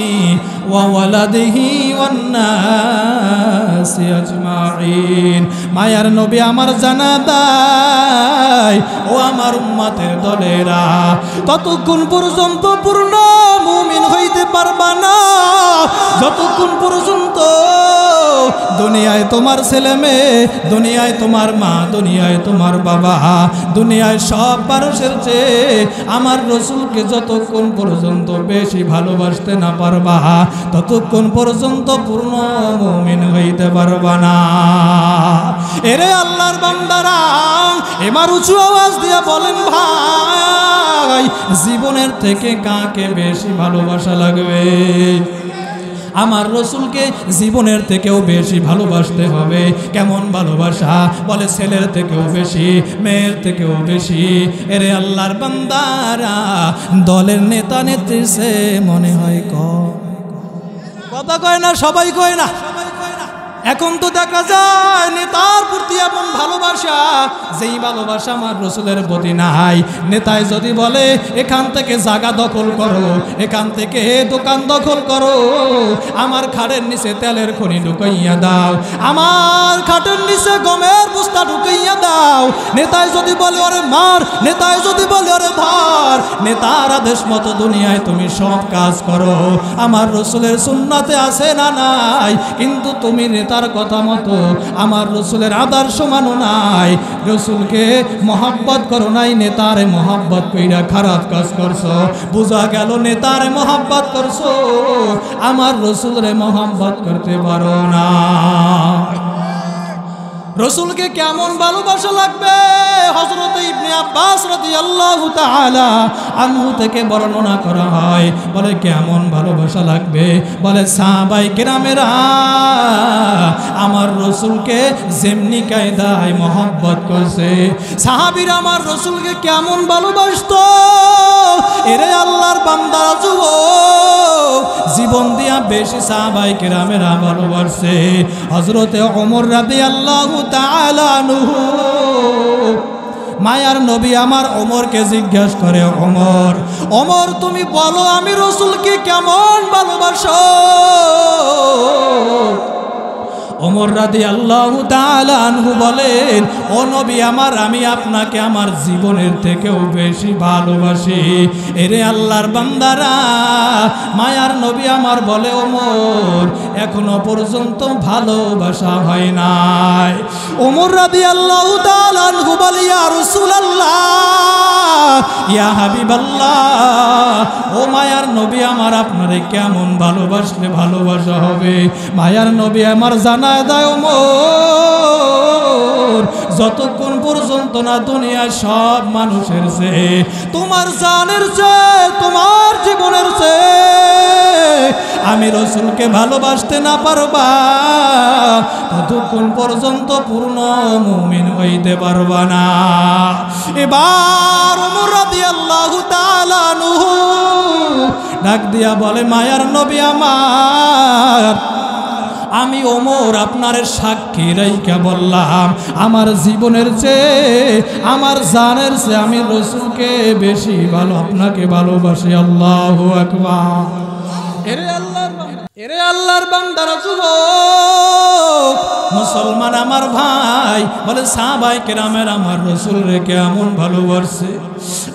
وولده والناس أجمعين। মায়ার নবী আমার জানা দেয়, ও আমার উম্মতের দলেরা, ততক্ষণ পর্যন্ত পূর্ণ মুমিন হইতে পারবা না যতক্ষণ পর্যন্ত দুনিয়ায় তোমার ছেলে মেয়ে, দুনিয়ায় তোমার মা, দুনিয়ায় তোমার বাবা, দুনিয়ায় সব মানুষের চেয়ে আমার রাসূলকে যতক্ষণ পর্যন্ত বেশি ভালোবাসতে না পারবা ততক্ষণ পর্যন্ত পূর্ণ মুমিন হইতে পারবা না। এরে আল্লাহর বান্দারা, এবার উঁচু আওয়াজ দিয়ে বলেন, ভাই, জীবনের থেকে কাকে বেশি ভালোবাসা লাগবে? আমার রসুলকে জীবনের থেকেও বেশি ভালোবাসতে হবে। কেমন ভালোবাসা? বলে ছেলের থেকেও বেশি, মেয়ের থেকেও বেশি। এরে আল্লাহর বান্দারা, দলের নেতা নেত্রীর সে মনে হয় কথা কয় না, সবাই কয় না। এখন তো দেখা যায় নেতার প্রতি এমন ভালোবাসা, যেই ভালোবাসা আমার রসুলের প্রতি নাই। নেতায় যদি বলে এখান থেকে জায়গা দখল করো, এখান থেকে দোকান দখল করো, আমার খাটের নিচে তেলের খনি ঢুকাইয়া দাও, আমার খাটের নিচে গমের বস্তা ঢুকাইয়া দাও, নেতায় যদি বলে ওরে মার, নেতায় যদি বলে ওরে ধর, নেতার আদেশ মতো দুনিয়ায় তুমি সব কাজ করো। আমার রসুলের সুন্নাতে আছে না নাই, কিন্তু তুমি তার কথা মতো আমার রসুলের আদর্শ মানো নাই, রসুলকে মহব্বত করো নাই, নেতারে মহব্বত কইরা খারাপ কাজ করছো। বোঝা গেল নেতারে মহব্বত করছো, আমার রসুলরে মহব্বত করতে পারো না। রসুলকে কেমন ভালোবাসা লাগবে? হযরত ইবনে আব্বাস রাদিয়াল্লাহু তাআলা আনহু থেকে বর্ণনা করা হয়, বলে কেমন ভালোবাসা লাগবে? বলে সাহাবায়ে কেরামেরা আমার রসুলকে যেমনি কায়দায় মহব্বত করছে, সাহাবীরা আমার রসুলকে কেমন ভালোবাসতো। এরে আল্লাহর বান্দারা, যুবক, জীবন দিয়া বেশি সাহাবায়ে কেরামেরা ভালোবাসে। হযরত ওমর রাদিয়াল্লাহু তাআলা আনহু, মায়ার নবী আমার ওমরকে জিজ্ঞাসা করে, ওমর, ওমর তুমি বলো আমি রসুলকে কেমন ভালোবাসো? ওমর রাদিয়াল্লাহু তাআলা আনহু বলেন, ও নবী আমার, আমি আপনাকে আমার জীবনের থেকেও বেশি ভালোবাসি। এরে আল্লাহর বান্দারা, মায়ার নবী আমার বলে, ওমর এখনো পর্যন্ত ভালোবাসা হয় নাই। ওমর রাদিয়াল্লাহু তাআলা আনহু বলে, ইয়া রাসূলুল্লাহ, ইয়া হাবিবাল্লাহ, ও মায়ার নবী আমার, আপনারে কেমন ভালোবাসলে ভালোবাসা হবে? মায়ার নবী আমার জানায় দেয়, ওমর যতক্ষণ পর্যন্ত না দুনিয়ার সব মানুষের চেয়ে, তোমার জানের চেয়ে, তোমার জীবনের চেয়ে আমি রসুলকে ভালোবাসতে না পারবা, ততক্ষণ পর্যন্ত পূর্ণ মুমিন হইতে পারবা না। এবার ওমর রাদিয়াল্লাহু তাআলা আনহু ডাক দিয়া বলে, মায়ার নবী আমার, আমি ওমর আপনার সাক্ষী রাইখা বললাম, আমার জীবনের চেয়ে, আমার জানের চেয়ে আমি রসুলকে বেশি ভালো, আপনাকে ভালোবাসি। আল্লাহু আকবার। এরে আল্লাহর বান্দারা, যুবক, মুসলমান আমার ভাই, বলে সাহাবায়ে কেরামের আমার রসুলরে কেমন ভালোবাসে।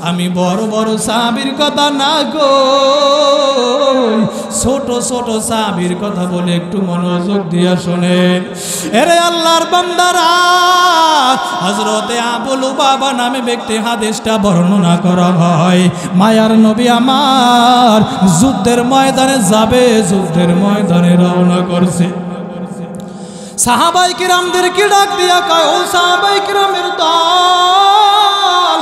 আমি বড় বড় সাহাবীর কথা না গো, ছোট ছোট সাহাবীর কথা বলে একটু মনোযোগ দিয়া শোনেন। এরে আল্লাহর বান্দারা, হযরতে আবু লুবাবা নামে ব্যক্তি হাদিসটা বর্ণনা করা হয়। মায়ার নবী আমার যুদ্ধের ময়দানে যাবে, যুদ্ধের ময়দানে রওনা করছে। সাহাবায়ে কিরামদেরকে ডাক দিয়া কয়, ও সাহাবায়ে কিরামের দল,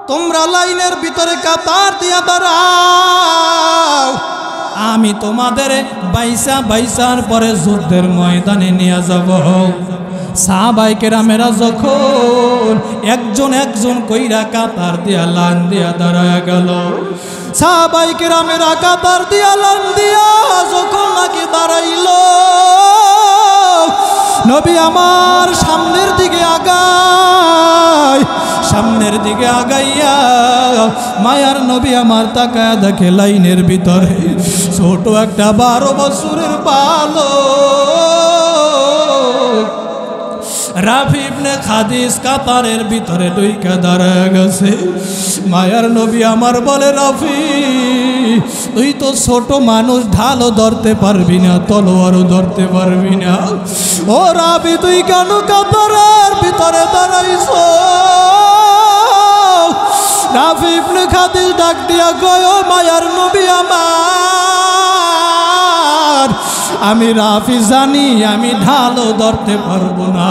তোমরা লাইনের ভিতরে কাতার দিয়া দাঁড়াও, আমি তোমাদের বাইসা বাইসার পরে যুদ্ধের ময়দানে নিয়ে যাব। সাহাবায়ে কেরামেরা যখন একজন একজন কইরা কাতার দিয়া লাইন দিয়া দাঁড়ায় গেল, সাহাবায়ে কেরামেরা কাতার দিয়া লাইন দিয়া যখন নাকি দাঁড়াইল, নবী আমার সামনের দিকে আগায়, সামনের দিকে আগাইয়া মায়ার নবী আমার তাকায় দেখে লাইনের ভিতরে ছোট একটা 12 বছরের বালক রাফি ইবনে খাদিজ কাতারের ভিতরে ঢুইকা দাঁড়ায় গেছে। মায়ার নবী আমার বলে, রাফি তুই তো ছোট মানুষ, ঢালও ধরতে পারবি না, তলোয়ারও ধরতে পারবি না, ও রাফি তুই কেন কাতারের ভিতরে দাঁড়াইছ? রাফি ইবনে খাদিজ ডাক দিয়া কয়, ও মায়ার নবী আমার, আমি রাফি জানি আমি ঢালও ধরতে পারবো না,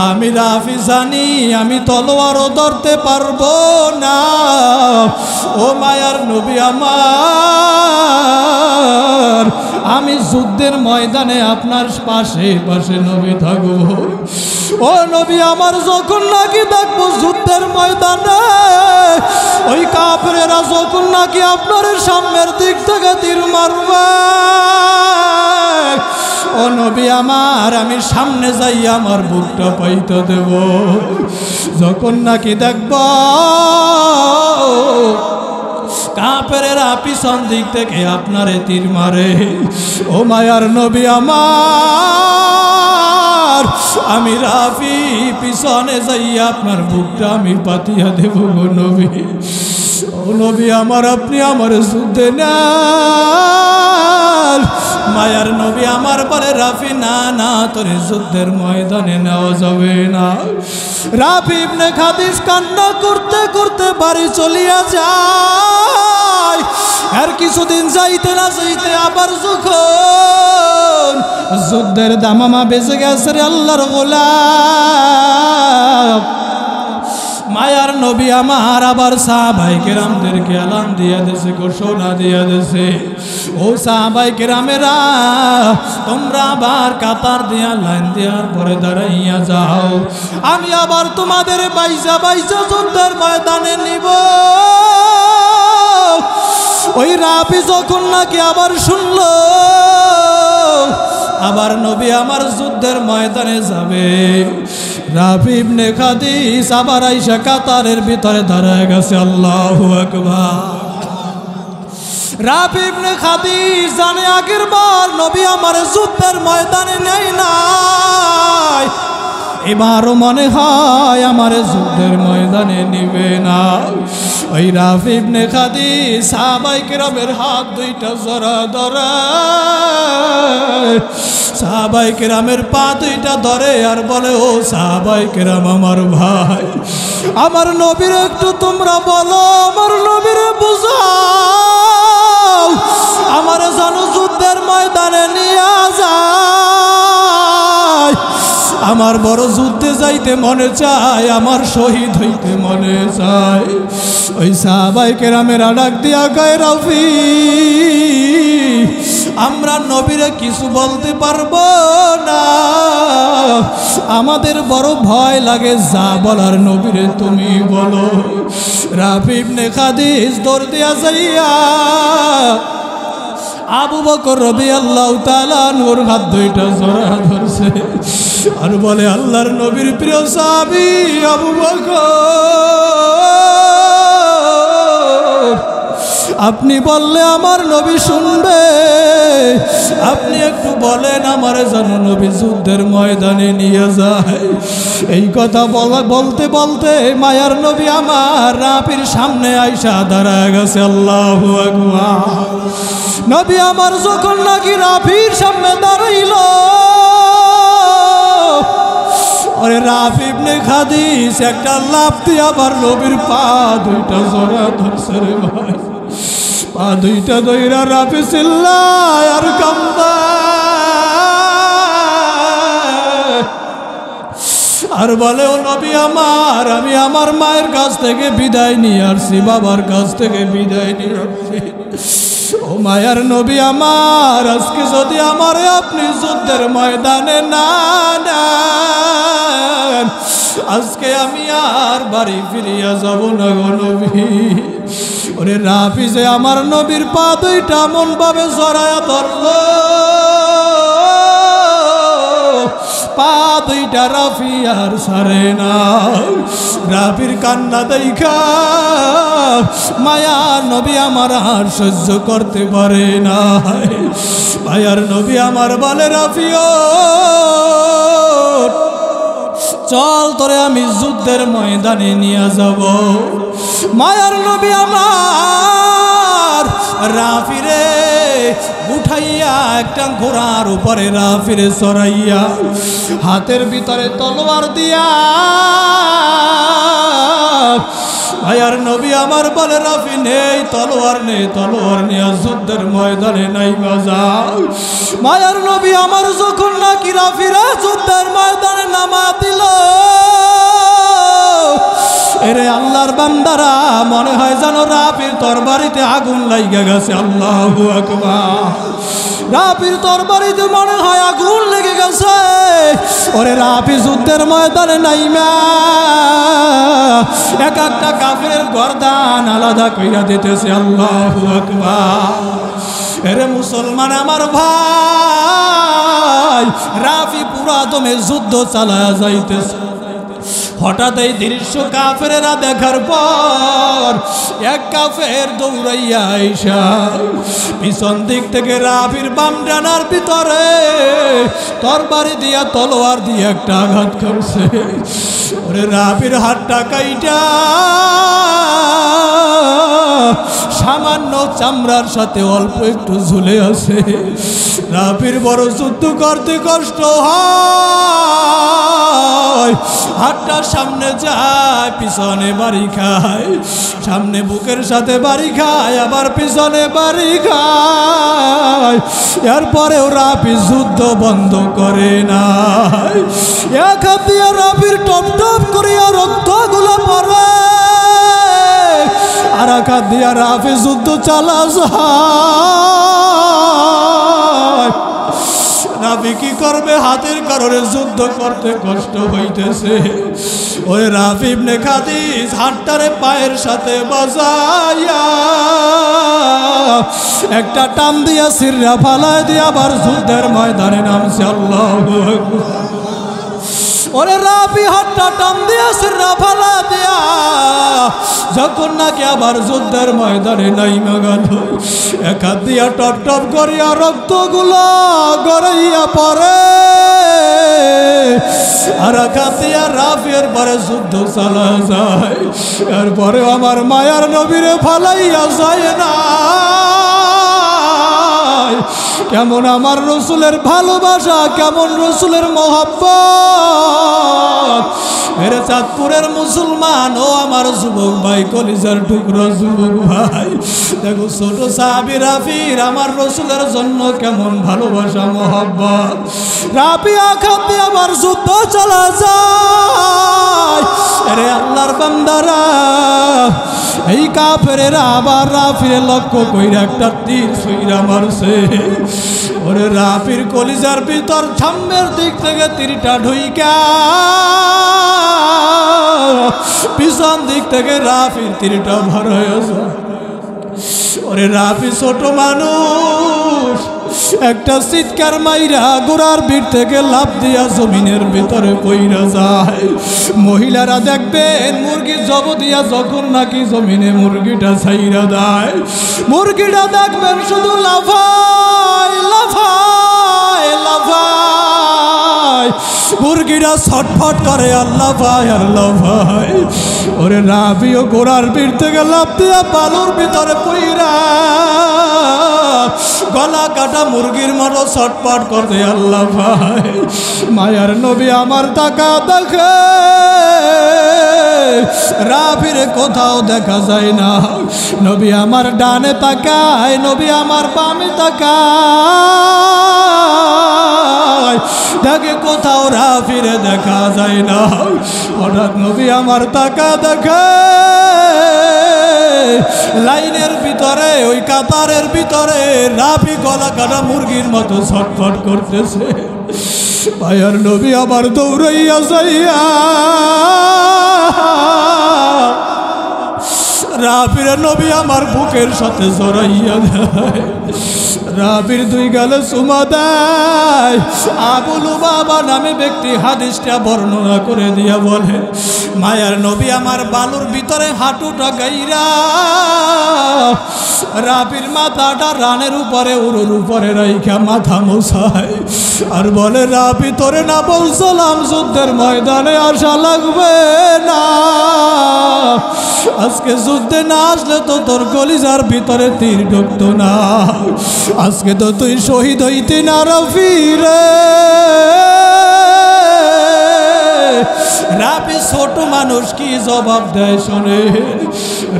আমি রাফি জানি আমি তলোয়ারও ধরতে পারবো না। ও মায়ার নবী আমার, আমি যুদ্ধের ময়দানে আপনার পাশে পাশে নবী থাকবো। ও নবী আমার, যখন নাকি দেখবো যুদ্ধের ময়দানে ওই কাফেরেরা যখন নাকি আপনার সামনের দিক থেকে তীর মারবে, ও নবী আমার, আমি সামনে যাই আমার বুকটা পাইতে দেব। যখন নাকি দেখব কাফেরেরা পিছন দিক থেকে আপনারে তীর মারে, ও মায়ার নবী আমার, আমি রাফি পিছনে যাই আপনার বুকটা আমি পাতিয়া দেব গো নবী। ও নবী আমার, আপনি আমার যুদ্ধে নেন। মায়ার নবী আমার বলে, রাফি না না, তোর যুদ্ধের ময়দানে নেওয়া যাবে না। রাফি ইবনে খাদিজ কান্না করতে করতে বাড়ি চলিয়া যায়। আর কিছুদিন যাইতে না যাইতে আবার যখন যুদ্ধের দামামা বেজে গেছে রে আল্লাহর গোলাম, মায়ার নবী আমার আবার সাহাবাই কেরামদেরকে এলান দিয়া দেশে, ঘোষণা দিয়া দেশে, ও সাহাবাই কেরামেরা, তোমরা আবার কাতার দিয়া লাইন দেওয়ার পরে দাঁড়াইয়া যাও। আমি আবার তোমাদের বাইজা বাইজা যুদ্ধের ময়দানে নিব। ওই রাফি যখন নাকি আবার শুনলো আবার নবী আমার যুদ্ধের ময়দানে যাবে, রাফি ইবনে খাদিজ আবার আইসা কাতারের ভিতরে দাঁড়ায় গেছে। আল্লাহু আকবার। রাফি ইবনে খাদিজ জানে আগের বার নবী আমার যুদ্ধের ময়দানে নেই নাই, এবারও মনে হয় আমার যুদ্ধের ময়দানে নিবে না। ওই রাফি ইবনে খাদিজ সাহাবায়ে কেরামের হাত দুইটা জড়া ধরে, সাহাবায়ে কেরামের পা দুইটা ধরে আর বলে, ও সাহাবায়ে কেরাম আমার ভাই, আমার নবীর একটু তোমরা বলো, আমার নবীর বুঝাও, আমার যেন যুদ্ধের ময়দানে নিয়ে যায়। আমার বড় যুদ্ধে যাইতে মনে চায়, আমার শহীদ হইতে মনে চায়। ওই সাহাবায়ে কেরামেরা ডাক দিয়া কয়, রাফি, আমরা নবীরে কিছু বলতে পারবো না, আমাদের বড় ভয় লাগে, যা বলার নবীরে তুমি বলো। রাফি ইবনে খাদিজ দৌড় দিয়া যাইয়া আবু বকর রাদিয়াল্লাহু তাআলা নূর হাত দুইটা জড়া ধরছে আর বলে, আল্লাহর নবীর প্রিয় সাহাবী আবু বকর, আপনি বললে আমার নবী শুনবে, আপনি একটু বলেন আমার যেন নবী যুদ্ধের ময়দানে নিয়ে যায়। এই কথা বলতে বলতে মায়ার নবী আমার রাফির সামনে আইসা দাঁড়ায় গেছে। আল্লাহু আকবার। নবী আমার যখন নাকি রাফির সামনে দাঁড়াইল, ওরে রাফি ইবনে খাদিজ একটা লাফ দিয়ে আবার নবীর পা দুইটা জড়া ধরছে রে ভাই। পা দুইটা দইরা রাফি চিল্লায় আর কান্দায় আর বলে, ও নবী আমার, আমি আমার মায়ের কাছ থেকে বিদায় নিয়ে আসছি, বাবার কাছ থেকে বিদায় নিয়ে আসছি। ও মায়ার নবী আমার, আজকে যদি আমার আপনি যুদ্ধের ময়দানে না নেন, আজকে আমি আর বাড়ি ফিরিয়া যাব না গো নবী। ওরে রাফি যে আমার নবীর পা দুইটা মন ভাবে জড়ায়া ধরল, পা দুইটা রাফি আর ছাড়ে না। রাফির কান্না দেখা মায়া নবী আমার আর সহ্য করতে পারে না। মায়ার নবী আমার বলে, রাফিও চল, তোরে আমি যুদ্ধের ময়দানে নিয়ে যাব। মায়ার নবী আমার রাফিরে উঠাইয়া একটা ঘোড়ার উপরে রাফিরে চড়াইয়া হাতের ভিতরে তলোয়ার দিয়া মায়ার নবী আমার বলে রাফি নেই তলোয়ার নিয়ে যুদ্ধের ময়দানে নাই মজা। মায়ার নবী আমার যখন নাকি রাফিরা যুদ্ধের ময়দানে নামা দিল, এরে আল্লাহর বান্দারা মনে হয় যেন রাফির তরবারিতে আগুন লাইগা গেছে। আল্লাহু আকবার। রাফির তরবারিতে মনে হয় আগুন লেগে গেছে। ওরে রাফি যুদ্ধের ময়দানে নাইমা এক একটা কাফেরের গর্দান আলাদা কইরা দিতেছে। আল্লাহু আকবার। এরে মুসলমান আমার ভাই, রাফি পুরা দমে যুদ্ধ চালায়া যাইতেছে। হঠাৎ এই দৃশ্য কাফেরেরা দেখার পর এক কাফের দৌড়াইয়া আইসা পিছন দিক থেকে রাফির বাম ডানার ভিতরে তরবারি দিয়া তলোয়ার দিয়ে একটা আঘাত করছে। ওরে রাফির হাতটা কাইটা সামান্য চামড়ার সাথে অল্প একটু ঝুলে আছে। রাফির বড় যুদ্ধ করতে কষ্ট হয়। হাতটা সামনে যায়, পিছনে বাড়ি খায়, সামনে বুকের সাথে বাড়ি খায়, আবার পিছনে বাড়ি খায়। এরপরেও রাফি যুদ্ধ বন্ধ করে নাই। এক হাত দিয়ে রাফির টপ টপ করিয়া রক্তগুলো পড়ে, আর এক হাত দিয়ে রাফি যুদ্ধ চালা যায়। রাফি কি করবে? হাতের কারণে যুদ্ধ করতে কষ্ট হইতেছে। ওই রাফি ইবনে খাদিজ হাতটারে পায়ের সাথে বাজাইয়া একটা টান দিয়া সিররা ফালায় দিয়া আবার যুদ্ধের ময়দানে নামছে। আল্লাহু আকবার। ওরে রাফি হাতটা টান দিয়া সিররা ফালা দিয়া যখন নাকি আবার যুদ্ধের ময়দানে নাইমা গেল, এক হাত দিয়া টপ টপ করিয়া রক্তগুলো গড়াইয়া পড়ে, আর এক হাত দিয়া রাফির পরে যুদ্ধ চালা যায়। এরপরে আমার মায়ার নবীরে ফালাইয়া যায় না। কেমন আমার রসুলের ভালোবাসা, কেমন রসুলের মহব্বত। মেরে চাঁদপুরের মুসলমান ও আমার যুবক ভাই, কলিজার টুকরো যুবক ভাই, দেখো ছোট সাহাবী রাফির আমার রসুলের জন্য কেমন ভালোবাসা মহব্বত। রাফি আঘাত দিয়ে আবার যুদ্ধ চালা যায়। আরে আল্লাহর বান্দারা, এই কাফেরেরা আবার রাফির লক্ষ্য কইরা একটা তীর ছুঁইরা মারছে। ওরে রাফির কলিজার ভিতর সামনের দিক থেকে তীরটা ঢুইকা পিছন দিক থেকে রাফির তীরটা ভর হয়েছে। ওরে রাফি ছোট মানুষ, একটা চিৎকার মাইরা গোড়ার ভিড় থেকে লাফ দিয়া জমিনের ভিতরে পইরা যায়। মহিলারা দেখবেন মুরগি জব দিয়া যখন নাকি জমিনে মুরগিটা ছাইরা দেয়, মুরগিটা দেখবেন শুধু লাফায় লাফায় লাফায়, মুরগিটা ছটফট করে আল্লাহ ভাই আল্লাহ ভাই। ওরে রাফিও গোড়ার ভিড় থেকে লাফ দিয়া বালুর ভিতরে পইরা গলা কাটা মুরগির মতো ছটফট করে আল্লাহ ভাই। মায়ার নবী আমার তাকা দেখে, রাফিরে কোথাও দেখা যায় না। নবী আমার ডানে তাকায়, নবী আমার বামে তাকায়, দেখে কোথাও রাফিরে দেখা যায় না। হঠাৎ নবী আমার তাকা দেখে লাইনের ভিতরে, ওই কাতারের ভিতরে রাফি গলা কাটা মুরগির মতো ছটফট করতেছে। মায়ার নবী আবার দৌড়াইয়া যাইয়া রাফির নবী আমার বুকের সাথে জড়াইয়া দেয়। রাফির দুই গালে চুমা দেয়। আবু লুবাবা নামে ব্যক্তি হাদিসটা বর্ণনা করে দিয়া বলে, মায়ার নবী আমার বালুর ভিতরে হাঁটুটা গাইরা রাফির মাথাটা রানের উপরে উরুর উপরে রাইখা মাথা মোছায় আর বলে, রাফি তোরে না বলছিলাম যুদ্ধের ময়দানে আসা লাগবে না? আজকে যুদ্ধে না আসলে তো তোর কলিজার ভিতরে তীর ঢুকতো না। আজকে তো তুই শহীদ হইতে না রাফি রে। রাফি ছোট মানুষ কি জবাব দেয় শোনে।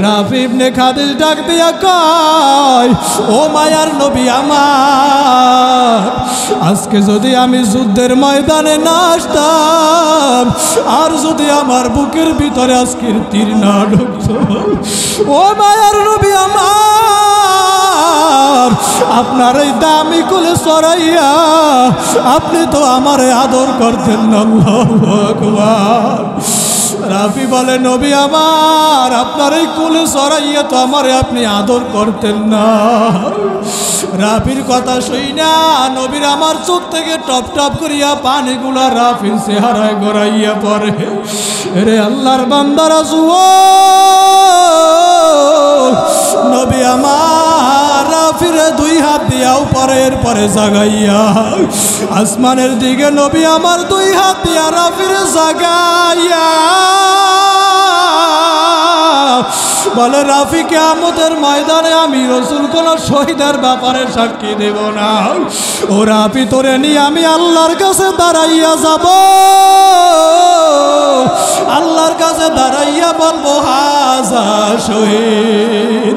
রাফি ইবনে খাদিজ ডাক দিয়া কয়, ও মায়ার নবী আমার, আজকে যদি আমি যুদ্ধের ময়দানে না আসতাম, আর যদি আমার বুকের ভিতরে আজকের তীর না ঢুকতো, ও মায়ার নবী আমার, আপনার এই দামি কোলে সরাইয়া আপনি তো আমারে আদর করতেন না। আল্লাহু আকবার। রাফি বলে, নবী আমার, আপনার এই কোলে সরাইয়া তো আমারে আপনি আদর করতেন না। রাফির কথা শুই না নবীর আমার চোখ থেকে টপ টপ করিয়া পানিগুলা রাফির চেহারায় গড়াইয়া পড়ে। রে আল্লাহর বান্দারা জুও, নবী আমার রাফিরে দুই হাত দিয়াও পরের পরে জাগাইয়া আসমানের দিকে নবী আমার দুই হাত দিয়া রাফিরে জাগাইয়া বলে, রাফি কিয়ামতের ময়দানে আমি রাসূল কোন শহীদের ব্যাপারে সাক্ষী দেব না। ও রাফি, তোরে নিয়ে আমি আল্লাহর কাছে দাঁড়াইয়া যাব। আল্লাহর কাছে দাঁড়াইয়া বলবো, হাজা শহীদ,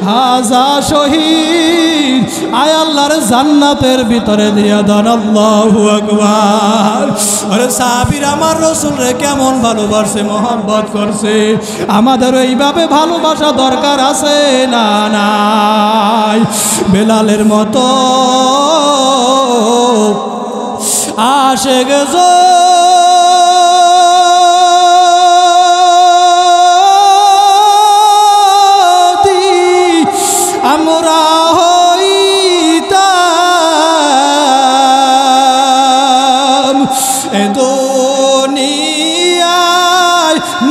হাজা শহীদ, আয় আল্লাহর জান্নাতের ভিতরে দিয়া দেন। আল্লাহু আকবার। আরে সাহাবীর আমার রাসূলরে কেমন ভালোবাসে, মহব্বত করছে। আমাদের এইভাবে ভালোবাসা দরকার আছে না নাই? বেলালের মতো আশিক আমরা হইতাম এ দুনিয়ায়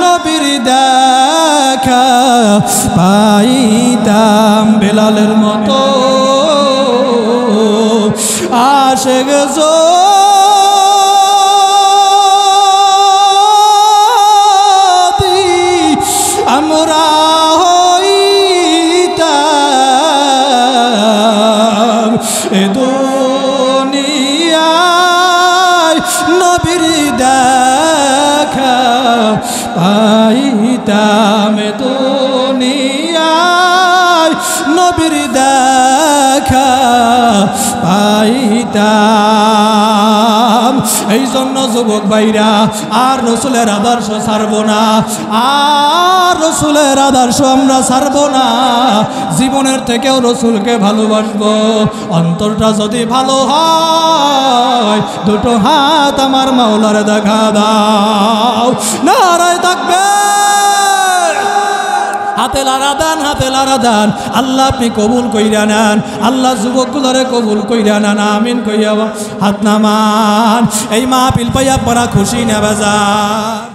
নবীর দেখা পাইতাম। বেলালের মতো আশিক যদি আমরা এ দুনিয়ায় নবীর দেখা পাইতাম, এ দুনিয়ায় নবীর দেখা পাইতাম। এই জন্য যুবক ভাইরা আর রাসূলের আদর্শ ছাড়ব না, আর রাসূলের আদর্শ আমরা ছাড়ব না। জীবনের থেকেও রাসূলকে ভালোবাসবো। অন্তরটা যদি ভালো হয়, দুটো হাত আমার মাওলার দেখা দাও। নারায়ে তাকবীর। হাতে লারা দান, হাতে লারা দান। আল্লাহ আপনি কবুল কইরা নেন। আল্লাহ যুবকগুলোরে কবুল কইরা নেন। আমিন কইয়া হাত নামান। এই মাহফিল পাইয়া পড়া খুশি না বেজার।